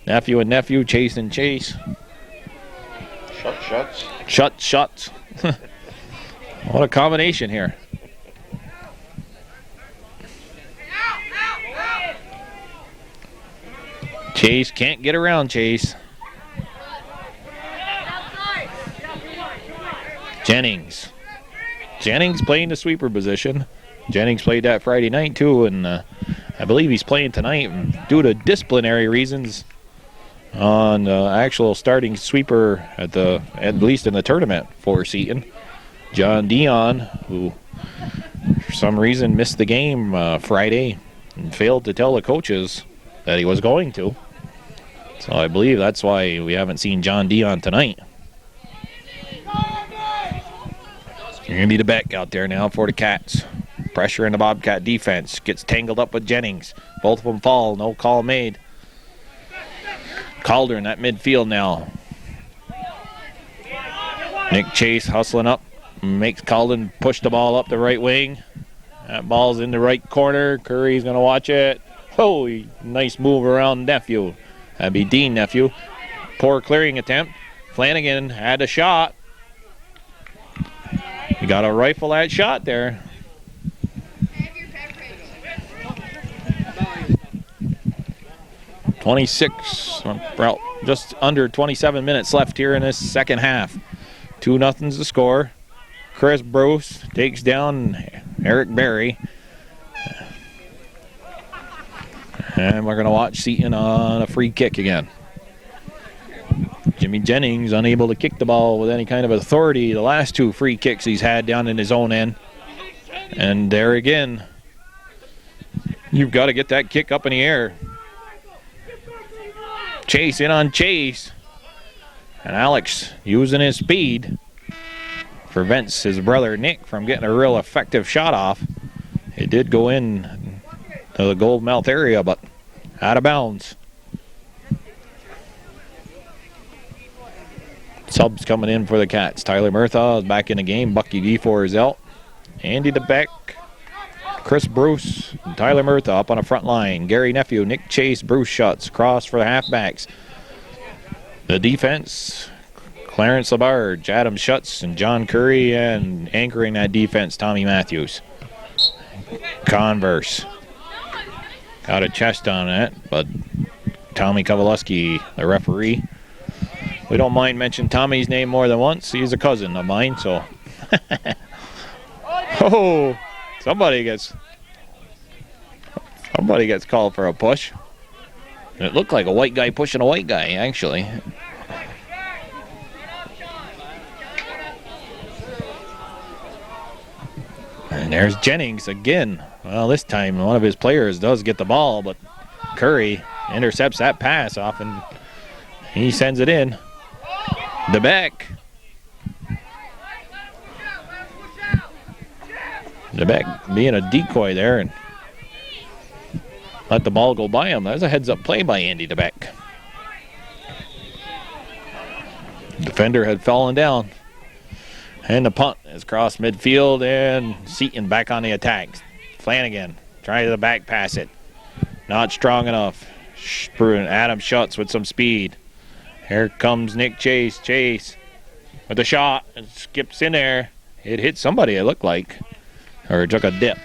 Nephew and Nephew, Chase and Chase. Shuts. What a combination here. Chase can't get around Chase. Jennings playing the sweeper position. Jennings played that Friday night too, and I believe he's playing tonight due to disciplinary reasons on the actual starting sweeper at least in the tournament for Seton. John Dion, who for some reason missed the game Friday and failed to tell the coaches that he was going to. So I believe that's why we haven't seen John Dion tonight. Andy DeBeck out there now for the Cats. Pressure in the Bobcat defense. Gets tangled up with Jennings. Both of them fall. No call made. Calder in that midfield now. Nick Chase hustling up. Makes Calden push the ball up the right wing. That ball's in the right corner. Curry's going to watch it. Oh, nice move around Nephew. That'd be Dean Nephew. Poor clearing attempt. Flanagan had a shot. You got to rifle that shot there. Well, just under 27 minutes left here in this second half. 2-0's the score. Chris Bruce takes down Eric Berry. And we're going to watch Seton on a free kick again. Jimmy Jennings unable to kick the ball with any kind of authority. The last two free kicks he's had down in his own end. And there again, you've got to get that kick up in the air. Chase in on Chase. And Alex, using his speed, prevents his brother Nick from getting a real effective shot off. It did go in to the gold mouth area, but out of bounds. Subs coming in for the Cats. Tyler Murthaugh is back in the game. Bucky Gifor is out. Andy DeBeck, Chris Bruce, and Tyler Murthaugh up on the front line. Gary Nephew, Nick Chase, Bruce Schutz. Cross for the halfbacks. The defense, Clarence Labarge, Adam Schutz, and John Curry, and anchoring that defense, Tommy Matthews. Converse. Got a chest on that, but Tommy Kowaleski, the referee. We don't mind mentioning Tommy's name more than once. He's a cousin of mine, so. Oh, somebody gets called for a push. It looked like a white guy pushing a white guy, actually. And there's Jennings again. Well, this time one of his players does get the ball, but Curry intercepts that pass off and he sends it in. DeBeck. DeBeck being a decoy there and let the ball go by him. That was a heads-up play by Andy DeBeck. Defender had fallen down. And the punt is crossed midfield, and Seton back on the attack. Flanagan trying to back pass it. Not strong enough. Adam Schutz with some speed. Here comes Nick Chase. Chase with a shot. It skips in there. It hit somebody, it looked like. Or it took a dip.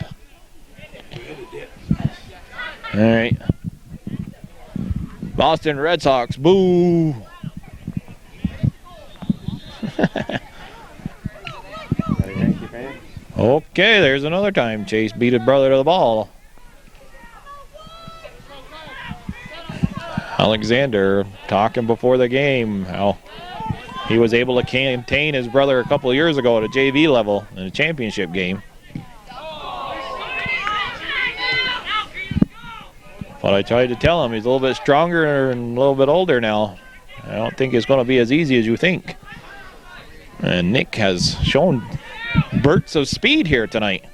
All right. Boston Red Sox, boo. Okay, there's another time Chase beat his brother to the ball. Alexander talking before the game how he was able to contain his brother a couple of years ago at a JV level in a championship game. But I tried to tell him he's a little bit stronger and a little bit older now. I don't think it's going to be as easy as you think. And Nick has shown bursts of speed here tonight.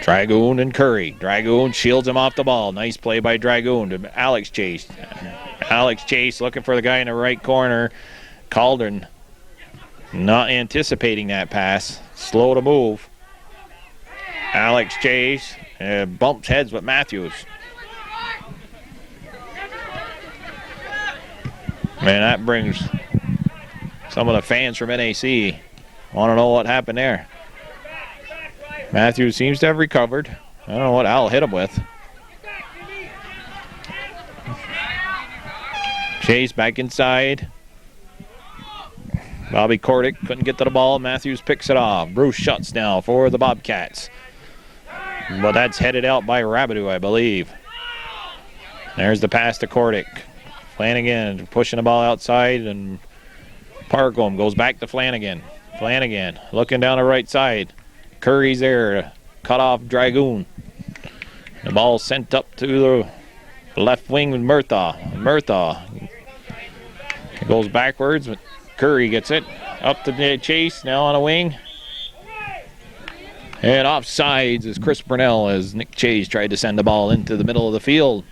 Dragoon and Curry. Dragoon shields him off the ball. Nice play by Dragoon to Alex Chase. Alex Chase looking for the guy in the right corner. Caldron not anticipating that pass. Slow to move. Alex Chase bumps heads with Matthews. Man, that brings some of the fans from NAC. Want to know what happened there. Matthews seems to have recovered. I don't know what Al hit him with. Chase back inside. Bobby Kordick couldn't get to the ball. Matthews picks it off. Bruce Schutz now for the Bobcats. But that's headed out by Rabideau, I believe. There's the pass to Kordick. Flanagan pushing the ball outside, and Parcombe goes back to Flanagan. Flanagan looking down the right side. Curry's there to cut off Dragoon. The ball sent up to the left wing with Murthaugh. Murthaugh goes backwards, but Curry gets it. Up to Chase, now on a wing. And offsides is Chris Burnell as Nick Chase tried to send the ball into the middle of the field.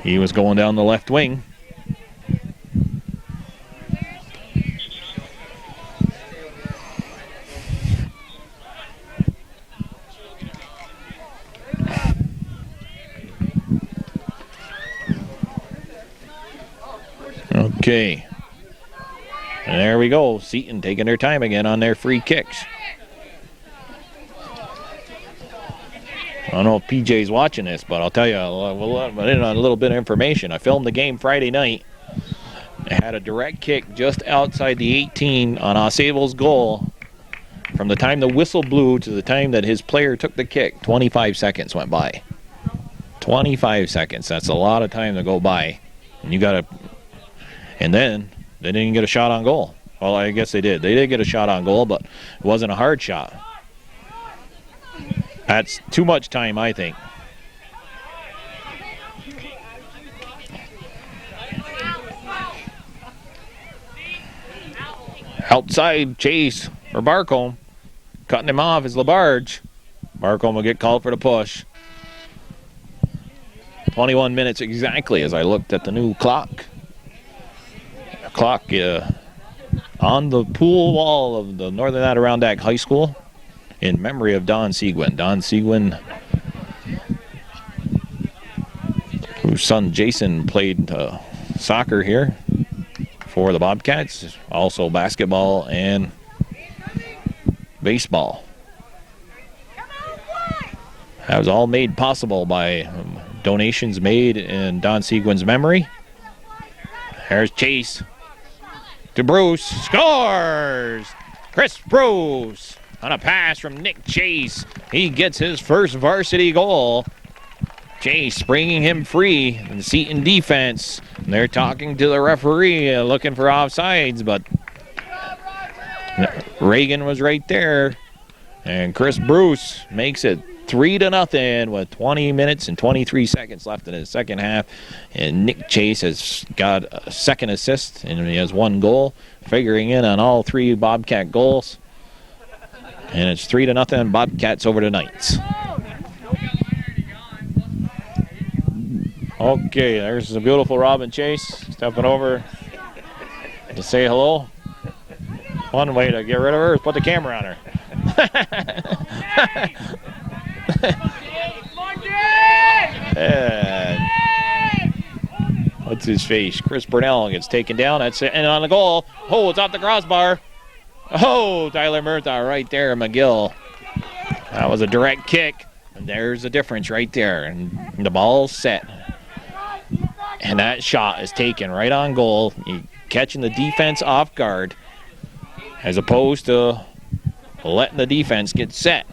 He was going down the left wing. Okay. And there we go. Seton taking their time again on their free kicks. I don't know if PJ's watching this, but I'll tell you, we'll let in on a little bit of information. I filmed the game Friday night. I had a direct kick just outside the 18 on Ausable's goal. From the time the whistle blew to the time that his player took the kick, 25 seconds went by. 25 seconds. That's a lot of time to go by. And you got to... And then they didn't get a shot on goal. Well, I guess they did. They did get a shot on goal, but it wasn't a hard shot. That's too much time, I think. Outside chase for Barcombe. Cutting him off is LaBarge. Barcombe will get called for the push. 21 minutes exactly as I looked at the new clock. Clock on the pool wall of the Northern Adirondack High School in memory of Don Seguin. Don Seguin, whose son Jason played soccer here for the Bobcats, also basketball and baseball. That was all made possible by donations made in Don Seguin's memory. There's Chase to Bruce. Scores! Chris Bruce on a pass from Nick Chase. He gets his first varsity goal. Chase bringing him free in Seton defense. And they're talking to the referee, looking for offsides, but Reagan was right there. And Chris Bruce makes it 3-0 with 20 minutes and 23 seconds left in his second half. And Nick Chase has got a second assist, and he has one goal, figuring in on all three Bobcat goals. And it's 3-0 Bobcats over the Knights. Okay, there's the beautiful Robin Chase stepping over to say hello. One way to get rid of her is put the camera on her. And what's his face? Chris Burnell gets taken down. That's it. And on the goal. Oh, it's off the crossbar. Oh, Tyler Murtha right there, McGill. That was a direct kick. And there's the difference right there. And the ball's set. And that shot is taken right on goal. You catching the defense off guard as opposed to letting the defense get set.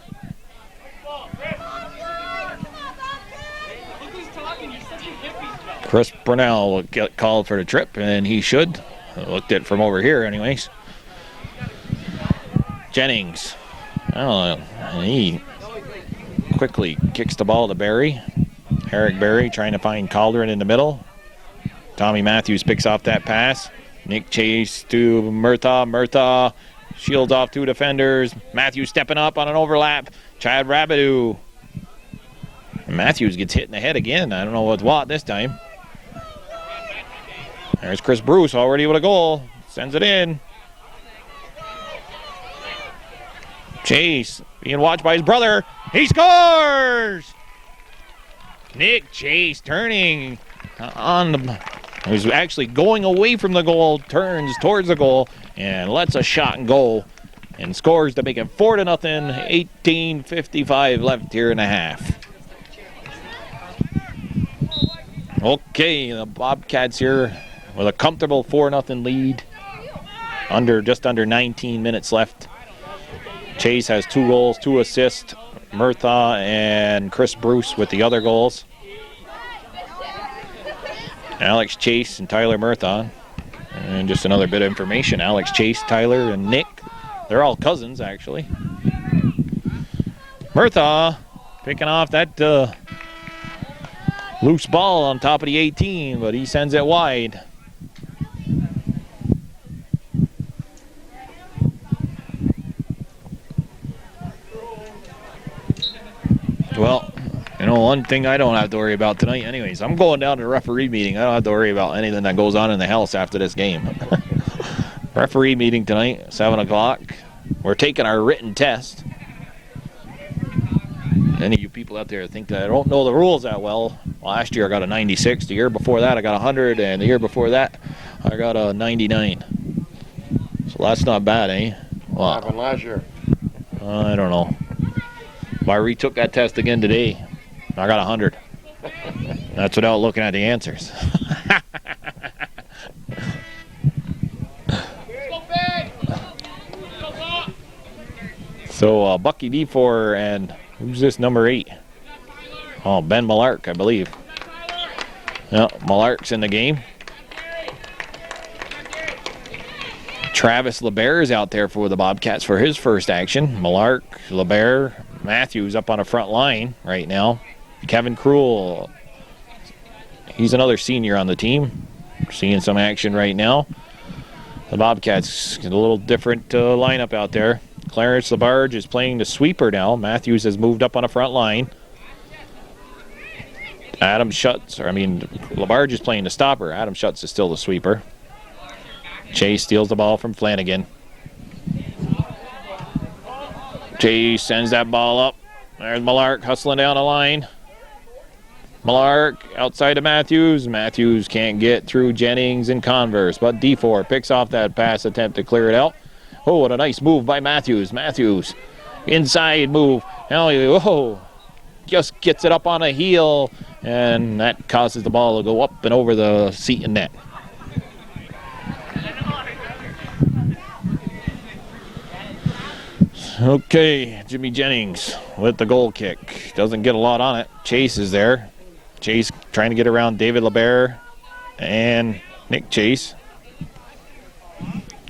Chris Burnell will get called for the trip, and he should. I looked at it from over here anyways. Jennings. Oh, he quickly kicks the ball to Barry. Eric Barry trying to find Calderon in the middle. Tommy Matthews picks off that pass. Nick Chase to Murtha. Murtha shields off two defenders. Matthews stepping up on an overlap. Chad Rabideau. Matthews gets hit in the head again. I don't know what's what this time. There's Chris Bruce already with a goal. Sends it in. Chase being watched by his brother. He scores! Nick Chase turning on the... He was actually going away from the goal, turns towards the goal, and lets a shot and go, and scores to make it 4-0, 18:55 left here in the half. Okay, the Bobcats here with a comfortable 4-0 lead. Just under 19 minutes left. Chase has 2 goals, 2 assists. Murtha and Chris Bruce with the other goals. Alex Chase and Tyler Murtha. And just another bit of information. Alex Chase, Tyler, and Nick. They're all cousins, actually. Murtha picking off that loose ball on top of the 18, but he sends it wide. Well, you know, one thing I don't have to worry about tonight anyways, I'm going down to the referee meeting. I don't have to worry about anything that goes on in the house after this game. Referee meeting tonight, 7 o'clock. We're taking our written test. Any of you people out there think that I don't know the rules that well, last year I got a 96. The year before that I got 100. And the year before that I got a 99. So that's not bad, eh? What happened last year? I don't know. I retook that test again today. I got 100. That's without looking at the answers. So Bucky D4 and who's this number 8? Oh, Ben Malark, I believe. Yeah, Malark's in the game. Travis LeBaire is out there for the Bobcats for his first action. Malark, LeBaire, Matthews up on a front line right now. Kevin Krul, he's another senior on the team. Seeing some action right now. The Bobcats get a little different lineup out there. Clarence Labarge is playing the sweeper now. Matthews has moved up on the front line. Labarge is playing the stopper. Adam Schutz is still the sweeper. Chase steals the ball from Flanagan. Chase sends that ball up. There's Millark hustling down the line. Millark outside of Matthews. Matthews can't get through Jennings and Converse, but D4 picks off that pass attempt to clear it out. Oh, what a nice move by Matthews. Matthews, inside move. Oh, just gets it up on a heel, and that causes the ball to go up and over the Seton net. Okay, Jimmy Jennings with the goal kick. Doesn't get a lot on it. Chase is there. Chase trying to get around David LeBear and Nick Chase.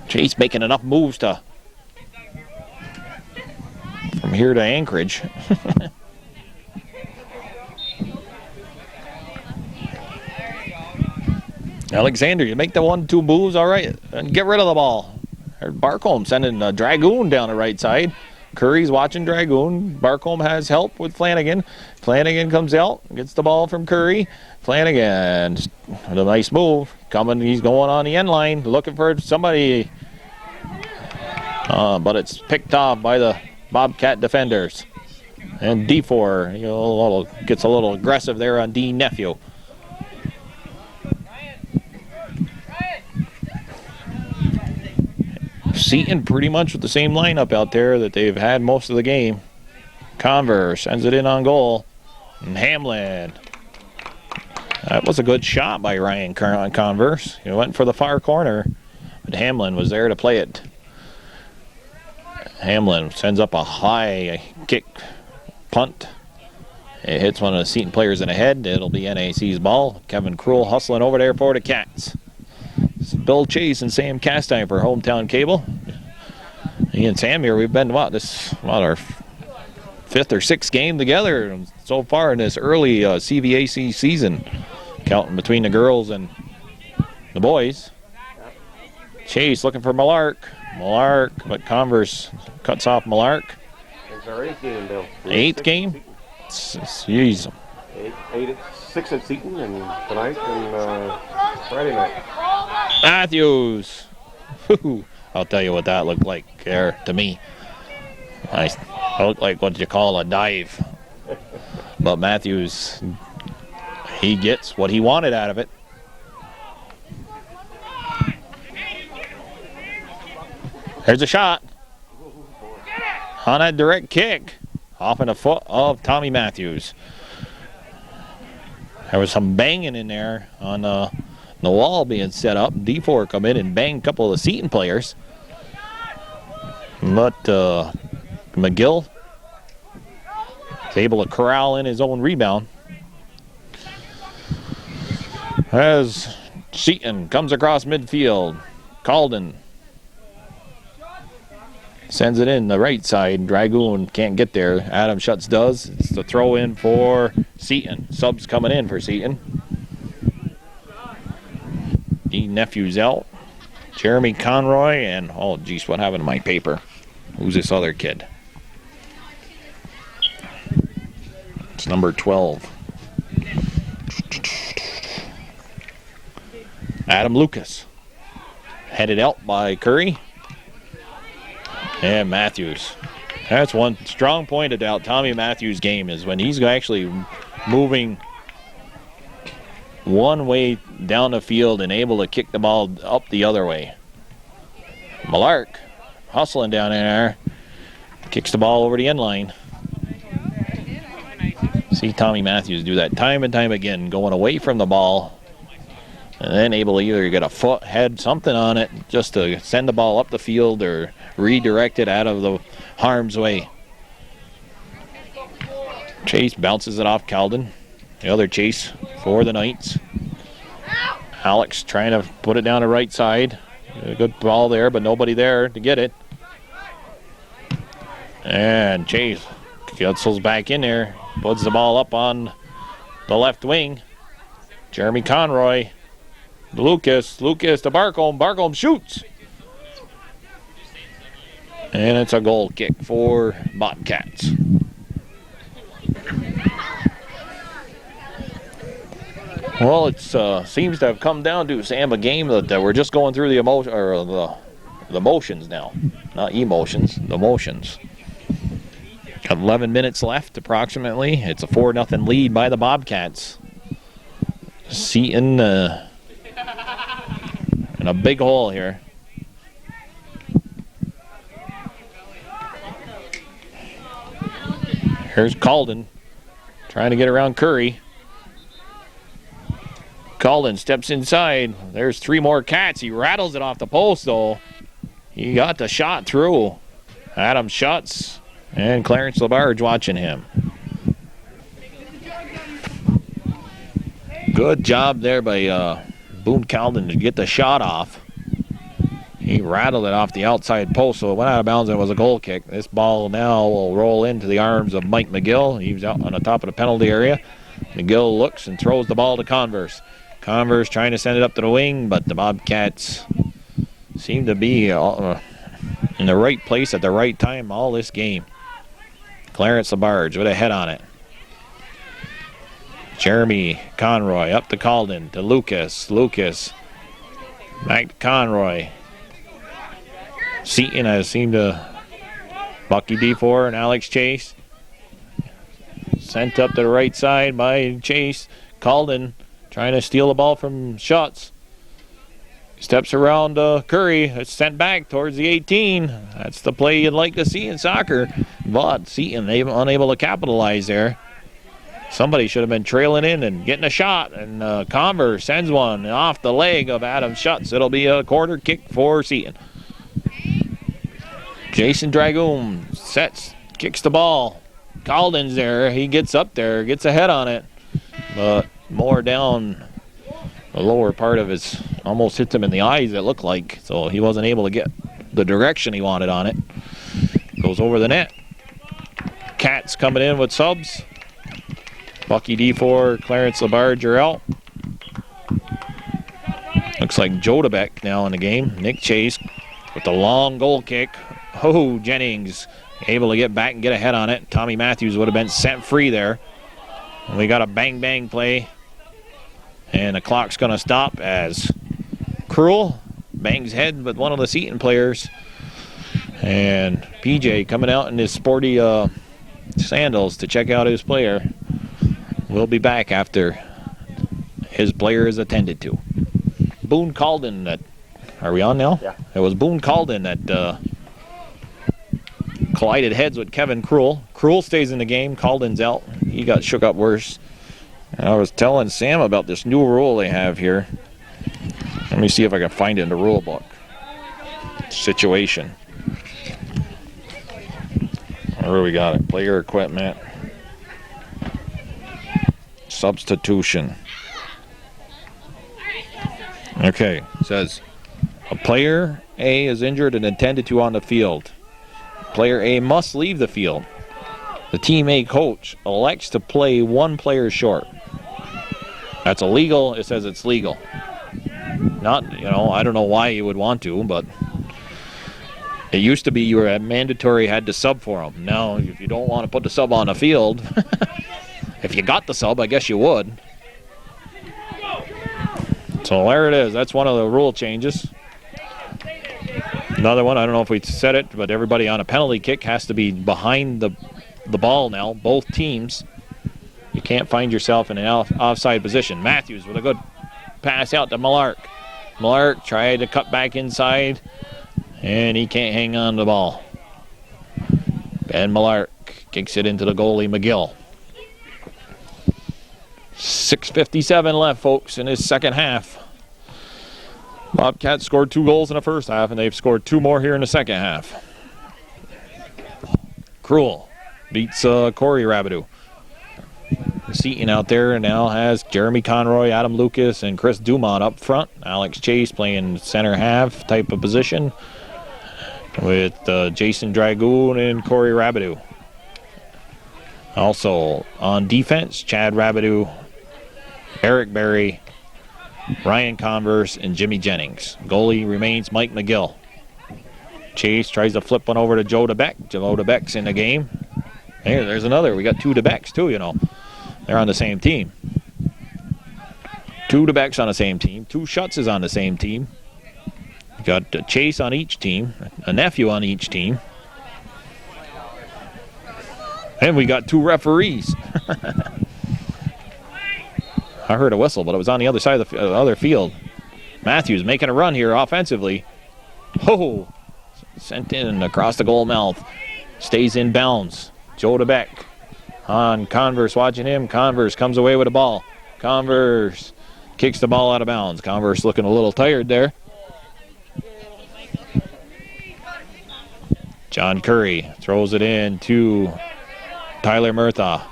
Chase making enough moves to from here to Anchorage. Alexander, you make the 1-2 moves, all right, and get rid of the ball. Barcombe sending a Dragoon down the right side. Curry's watching Dragoon. Barcombe has help with Flanagan. Flanagan comes out, gets the ball from Curry. Flanagan, with a nice move. He's going on the end line, looking for somebody. But it's picked off by the Bobcat defenders. And D4 gets a little aggressive there on D. Nephew. Seton pretty much with the same lineup out there that they've had most of the game. Converse sends it in on goal. And Hamlin. That was a good shot by Ryan Converse. He went for the far corner, but Hamlin was there to play it. Hamlin sends up a high kick punt. It hits one of the Seton players in the head. It'll be NAC's ball. Kevin Krull hustling over there for the Cats. Bill Chase and Sam Castine for Hometown Cable. Me and Sam here, we've been our 5th or 6th game together so far in this early CVAC season, counting between the girls and the boys. Chase looking for Millark, but Converse cuts off Millark. It's our 8th game, Bill. 8th game? Jeez. 6 at Seton and tonight and Friday night. Matthews. I'll tell you what that looked like there to me. It looked like what you call a dive. But Matthews, he gets what he wanted out of it. There's a shot. On that direct kick. Off in the foot of Tommy Matthews. There was some banging in there on the wall being set up. D4 come in and bang a couple of the Seton players. But McGill is able to corral in his own rebound. As Seton comes across midfield, Calden sends it in the right side. Dragoon can't get there. Adam Schutz does. It's the throw in for Seton. Subs coming in for Seton. D. Nephew's out. Jeremy Conroy and, oh geez, what happened to my paper? Who's this other kid? It's number 12. Adam Lucas. Headed out by Curry. And Matthews. That's one strong point about Tommy Matthews' game is when he's actually moving one way down the field and able to kick the ball up the other way. Millark hustling down in there. Kicks the ball over the end line. See Tommy Matthews do that time and time again, going away from the ball and then able to either get a foot, head, something on it just to send the ball up the field or redirect it out of the harm's way. Chase bounces it off Calden. The other Chase for the Knights. Alex trying to put it down the right side. A good ball there, but nobody there to get it. And Chase gutzels back in there. Puts the ball up on the left wing. Jeremy Conroy. Lucas to Barcombe. Barcombe shoots. And it's a goal kick for Bobcats. Well, it seems to have come down to, Sam, a game that we're just going through the motions now. Not emotions, the motions. 11 minutes left, approximately. It's a 4-0 lead by the Bobcats. Seton in a big hole here. Here's Calden trying to get around Curry. Calden steps inside. There's 3 more Cats. He rattles it off the post, though. He got the shot through. Adam Schutz and Clarence LaBarge watching him. Good job there by Boone Calden to get the shot off. He rattled it off the outside post, so it went out of bounds and it was a goal kick. This ball now will roll into the arms of Mike McGill. He was out on the top of the penalty area. McGill looks and throws the ball to Converse. Converse trying to send it up to the wing, but the Bobcats seem to be in the right place at the right time all this game. Clarence LaBarge with a head on it. Jeremy Conroy up to Calden to Lucas. Lucas back to Conroy. Seton has seemed to Bucky D4 and Alex Chase. Sent up to the right side by Chase. Calden trying to steal the ball from Schutz. Steps around Curry. It's sent back towards the 18. That's the play you'd like to see in soccer. But Seton unable to capitalize there. Somebody should have been trailing in and getting a shot. And Converse sends one off the leg of Adam Schutz. It'll be a quarter kick for Seton. Jason Dragoon sets, kicks the ball. Calden's there. He gets up there, gets a head on it. But more down the lower part of his, almost hits him in the eyes, it looked like. So he wasn't able to get the direction he wanted on it. Goes over the net. Cats coming in with subs. Bucky D4, Clarence LaBarge are out. Looks like Jodebeck now in the game. Nick Chase with the long goal kick. Oh, Jennings able to get back and get a head on it. Tommy Matthews would have been set free there. And we got a bang-bang play. And the clock's going to stop as Cruel bangs head with one of the Seton players. And PJ coming out in his sporty sandals to check out his player. We'll be back after his player is attended to. Boone Calden that... Are we on now? Yeah. It was Boone Calden that collided heads with Kevin Cruel. Cruel stays in the game. Calden's out. He got shook up worse. And I was telling Sam about this new rule they have here. Let me see if I can find it in the rule book. Situation. Where we got it? Player equipment. Substitution. Okay, it says a player A is injured and intended to on the field. Player A must leave the field. The Team A coach elects to play one player short. That's illegal. It says it's legal. Not, I don't know why you would want to, but it used to be you were mandatory, had to sub for them. Now, if you don't want to put the sub on the field, if you got the sub, I guess you would. So there it is. That's one of the rule changes. Another one, I don't know if we said it, but everybody on a penalty kick has to be behind the ball now, both teams. You can't find yourself in an offside position. Matthews with a good pass out to Millark. Millark tried to cut back inside, and he can't hang on to the ball. Ben Millark kicks it into the goalie, McGill. 6:57 left, folks, in his second half. Bobcats scored 2 goals in the first half, and they've scored 2 more here in the second half. Cruel beats Corey Rabideau. Seton out there now has Jeremy Conroy, Adam Lucas, and Chris Dumont up front. Alex Chase playing center half type of position with Jason Dragoon and Corey Rabideau. Also on defense, Chad Rabideau, Eric Berry, Ryan Converse, and Jimmy Jennings. Goalie remains Mike McGill. Chase tries to flip one over to Joe DeBeck. Joe DeBeck's in the game. Hey, there's another. We got 2 DeBecks too, you know. They're on the same team. 2 DeBecks on the same team. 2 Schutzes on the same team. You got a Chase on each team. A nephew on each team. And we got 2 referees. I heard a whistle, but it was on the other side of the other field. Matthews making a run here offensively. Oh, sent in across the goal mouth. Stays in bounds. Joe DeBeck on Converse, watching him. Converse comes away with the ball. Converse kicks the ball out of bounds. Converse looking a little tired there. John Curry throws it in to Tyler Murtha.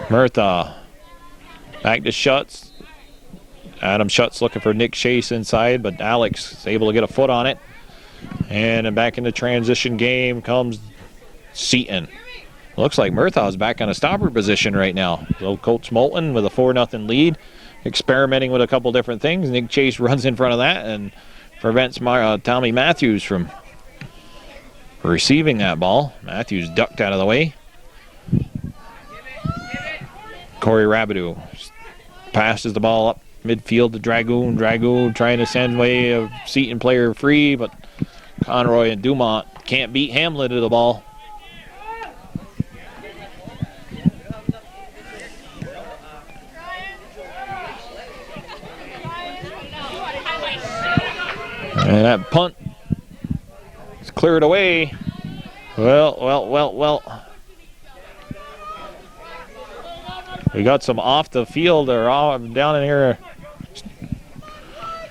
Murtha back to Schutz. Adam Schutz looking for Nick Chase inside, but Alex is able to get a foot on it. And then back in the transition game comes Seton. Looks like Murtha's back on a stopper position right now. So Coach Moulton with a 4-0 lead, experimenting with a couple different things. Nick Chase runs in front of that and prevents Tommy Matthews from receiving that ball. Matthews ducked out of the way. Corey Rabideau passes the ball up midfield to Dragoon. Dragoon trying to send way of Seton player free, but Conroy and Dumont can't beat Hamlin to the ball. And that punt is cleared away. Well. We got some off the field or down in here.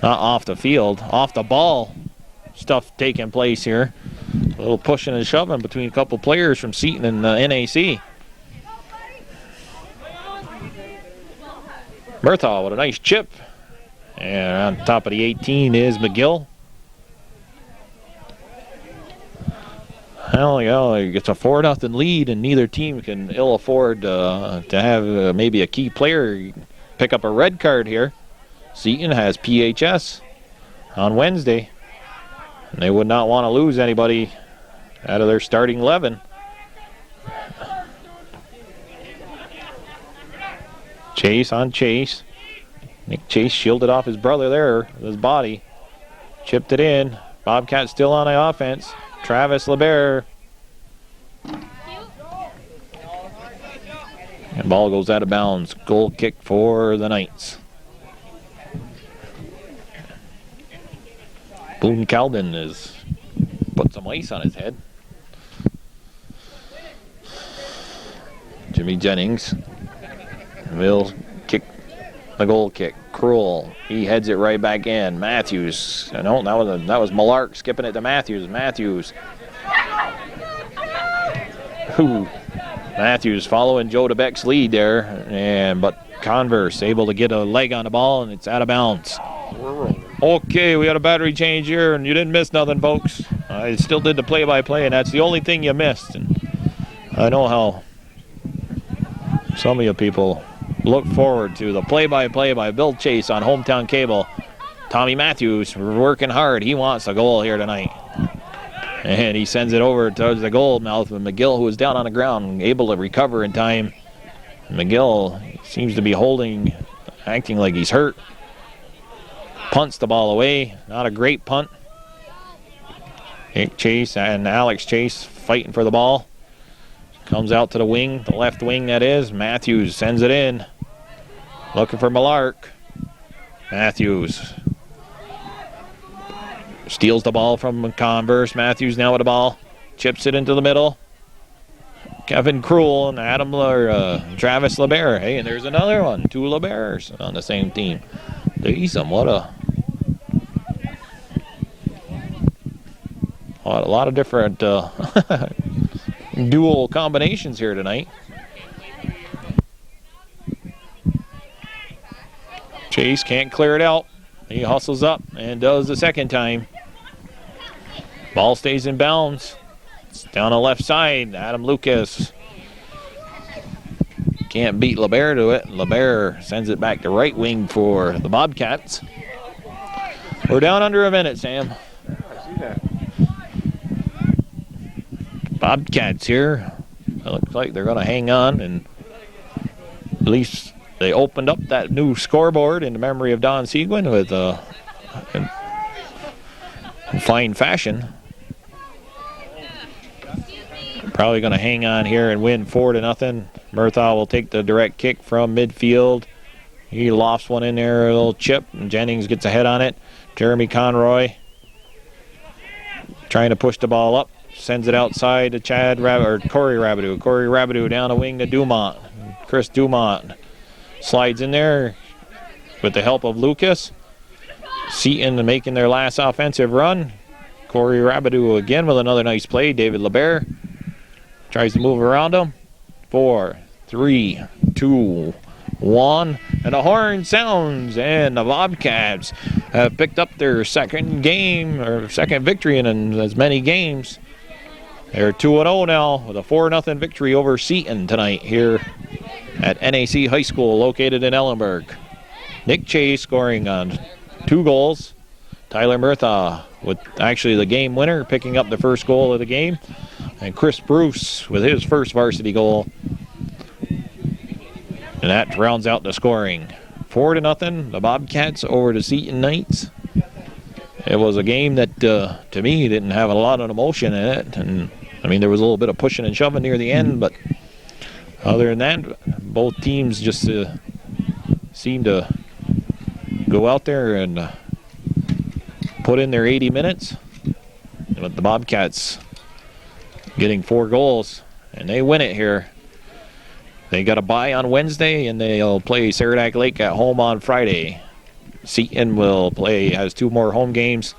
Not off the field, off the ball stuff taking place here. A little pushing and shoving between a couple players from Seton and NAC. Murthaugh with a nice chip. And on top of the 18 is McGill. Well, it's a 4-0 lead, and neither team can ill afford to have maybe a key player pick up a red card here. Seton has PHS on Wednesday, and they would not want to lose anybody out of their starting 11. Chase on Chase. Nick Chase shielded off his brother there with his body. Chipped it in. Bobcats still on the offense. Travis LeBear. And ball goes out of bounds. Goal kick for the Knights. Boone Calden has put some ice on his head. Jimmy Jennings will kick the goal kick. Cruel. He heads it right back in. Matthews. No, that was Millark skipping it to Matthews. Matthews. Matthews following Joe DeBeck's lead there, but Converse able to get a leg on the ball, and it's out of bounds. Okay, we got a battery change here, and you didn't miss nothing, folks. I still did the play-by-play, and that's the only thing you missed. And I know how some of you people look forward to the play-by-play by Bill Chase on Hometown Cable. Tommy Matthews working hard. He wants a goal here tonight. And he sends it over towards the goal mouth with McGill, who was down on the ground, able to recover in time. McGill seems to be acting like he's hurt. Punts the ball away. Not a great punt. Nick Chase and Alex Chase fighting for the ball. Comes out to the wing, the left wing that is. Matthews sends it in. Looking for Millark. Matthews steals the ball from Converse. Matthews now with the ball. Chips it into the middle. Kevin Cruel and Travis LeBear. Hey, and there's another one. 2 LeBears on the same team. Decent. What a lot of different dual combinations here tonight. Chase can't clear it out. He hustles up and does the second time. Ball stays in bounds. It's down the left side. Adam Lucas can't beat LeBear to it. LeBear sends it back to right wing for the Bobcats. We're down under a minute, Sam. I see that. Bobcats here. It looks like they're going to hang on, and at least they opened up that new scoreboard in memory of Don Seguin with in fine fashion. Probably going to hang on here and win 4-0. Murthaugh will take the direct kick from midfield. He lofts one in there, a little chip, and Jennings gets ahead on it. Jeremy Conroy trying to push the ball up, sends it outside to Corey Rabideau. Corey Rabideau down the wing to Dumont. Chris Dumont slides in there with the help of Lucas. Seton making their last offensive run. Corey Rabideau again with another nice play. David LeBert tries to move around him. 4, 3, 2, 1, and the horn sounds, and the Bobcats have picked up their second victory in as many games. They're 2-0 now with a 4-0 victory over Seton tonight here at NAC High School located in Ellenburg. Nick Chase scoring on 2 goals. Tyler Murthaugh with actually the game winner, picking up the first goal of the game. And Chris Bruce with his first varsity goal. And that rounds out the scoring. 4-0, the Bobcats over the Seton Knights. It was a game that, to me, didn't have a lot of emotion in it. And, I mean, there was a little bit of pushing and shoving near the end, but other than that, both teams just seemed to go out there and put in their 80 minutes. But the Bobcats getting 4 goals, and they win it here. They got a bye on Wednesday, and they'll play Saranac Lake at home on Friday. Seton has 2 more home games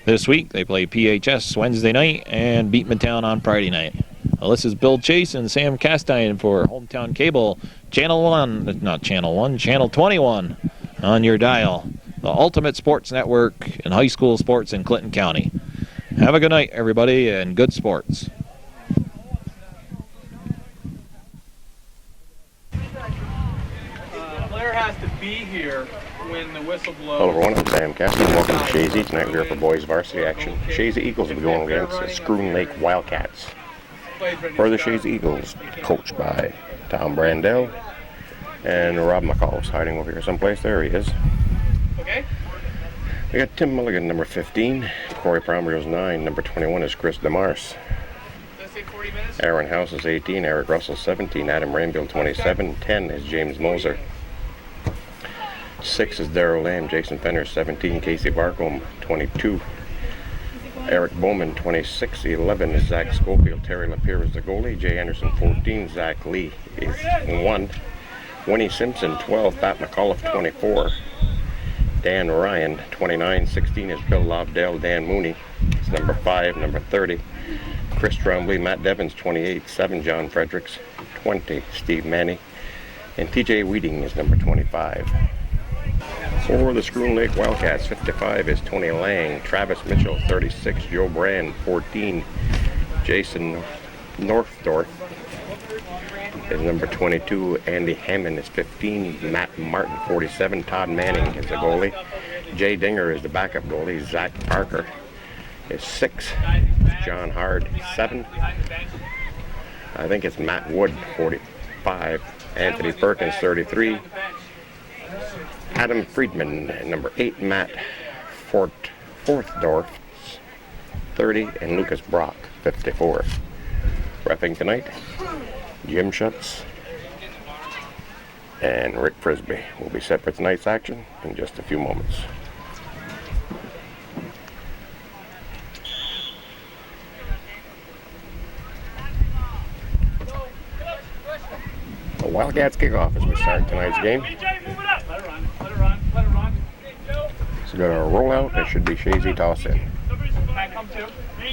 this week. They play PHS Wednesday night and Beatmantown on Friday night. Well, this is Bill Chase and Sam Castine for Hometown Cable, Channel 21 on your dial. The ultimate sports network in high school sports in Clinton County. Have a good night, everybody, and good sports. Player has to be here when the whistle blows. Hello everyone, I'm Sam Cassidy. Welcome to Shazy. Tonight we're here for boys varsity action. Shazy Eagles will be going against the Scroon Lake Wildcats. For the Shazy Eagles, coached by Tom Brandell and Rob McCall's hiding over here someplace. There he is. Okay. We got Tim Mulligan, number 15. Corey Promerio's 9. Number 21 is Chris DeMars. Let's say 40 minutes. Aaron House is 18. Eric Russell 17. Adam Rainville 27. 10 is James Moser. 6 is Darrell Lamb. Jason Fenner 17. Casey Barcombe 22. Eric Bowman 26. 11 is Zach Schofield. Terry Lapierre is the goalie. Jay Anderson 14. Zach Lee is 1. Winnie Simpson 12. Pat McAuliffe 24. Dan Ryan 29. 16 is Bill Lobdell. Dan Mooney is number 5. Number 30 Chris Trombley. Matt Devins 28. 7 John Fredericks. 20 Steve Manny. And TJ Weeding is number 25. For the Scroon Lake Wildcats, 55 is Tony Lang. Travis Mitchell 36. Joe Brand 14. Jason Northdorf is number 22. Andy Hammond is 15. Matt Martin 47. Todd Manning is the goalie. Jay Dinger is the backup goalie. Zach Parker is 6. John Hard 7. I think it's Matt Wood 45. Anthony Perkins 33. Adam Friedman number 8. Matt Forthdorf 30. And Lucas Brock 54. Reffing tonight, Jim Schutz and Rick Frisbee will be set for tonight's action in just a few moments. The Wildcats kick off as we start tonight's game. So got a rollout. It should be Shazy toss in.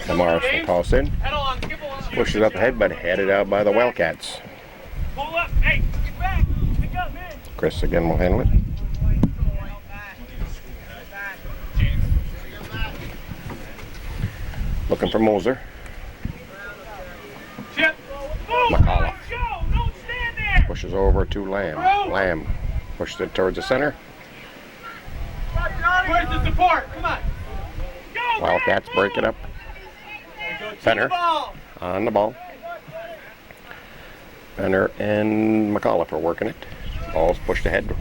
Damaris will toss in. Pushes up ahead, but headed out by the Wildcats. Chris again will handle it. Looking for Moser. McAuliffe pushes over to Lamb. Lamb pushes it towards the center. Where's the support? Come on. Wildcats break it up. Fenner on the ball. Benner and McAuliffe are working it. Ball's pushed ahead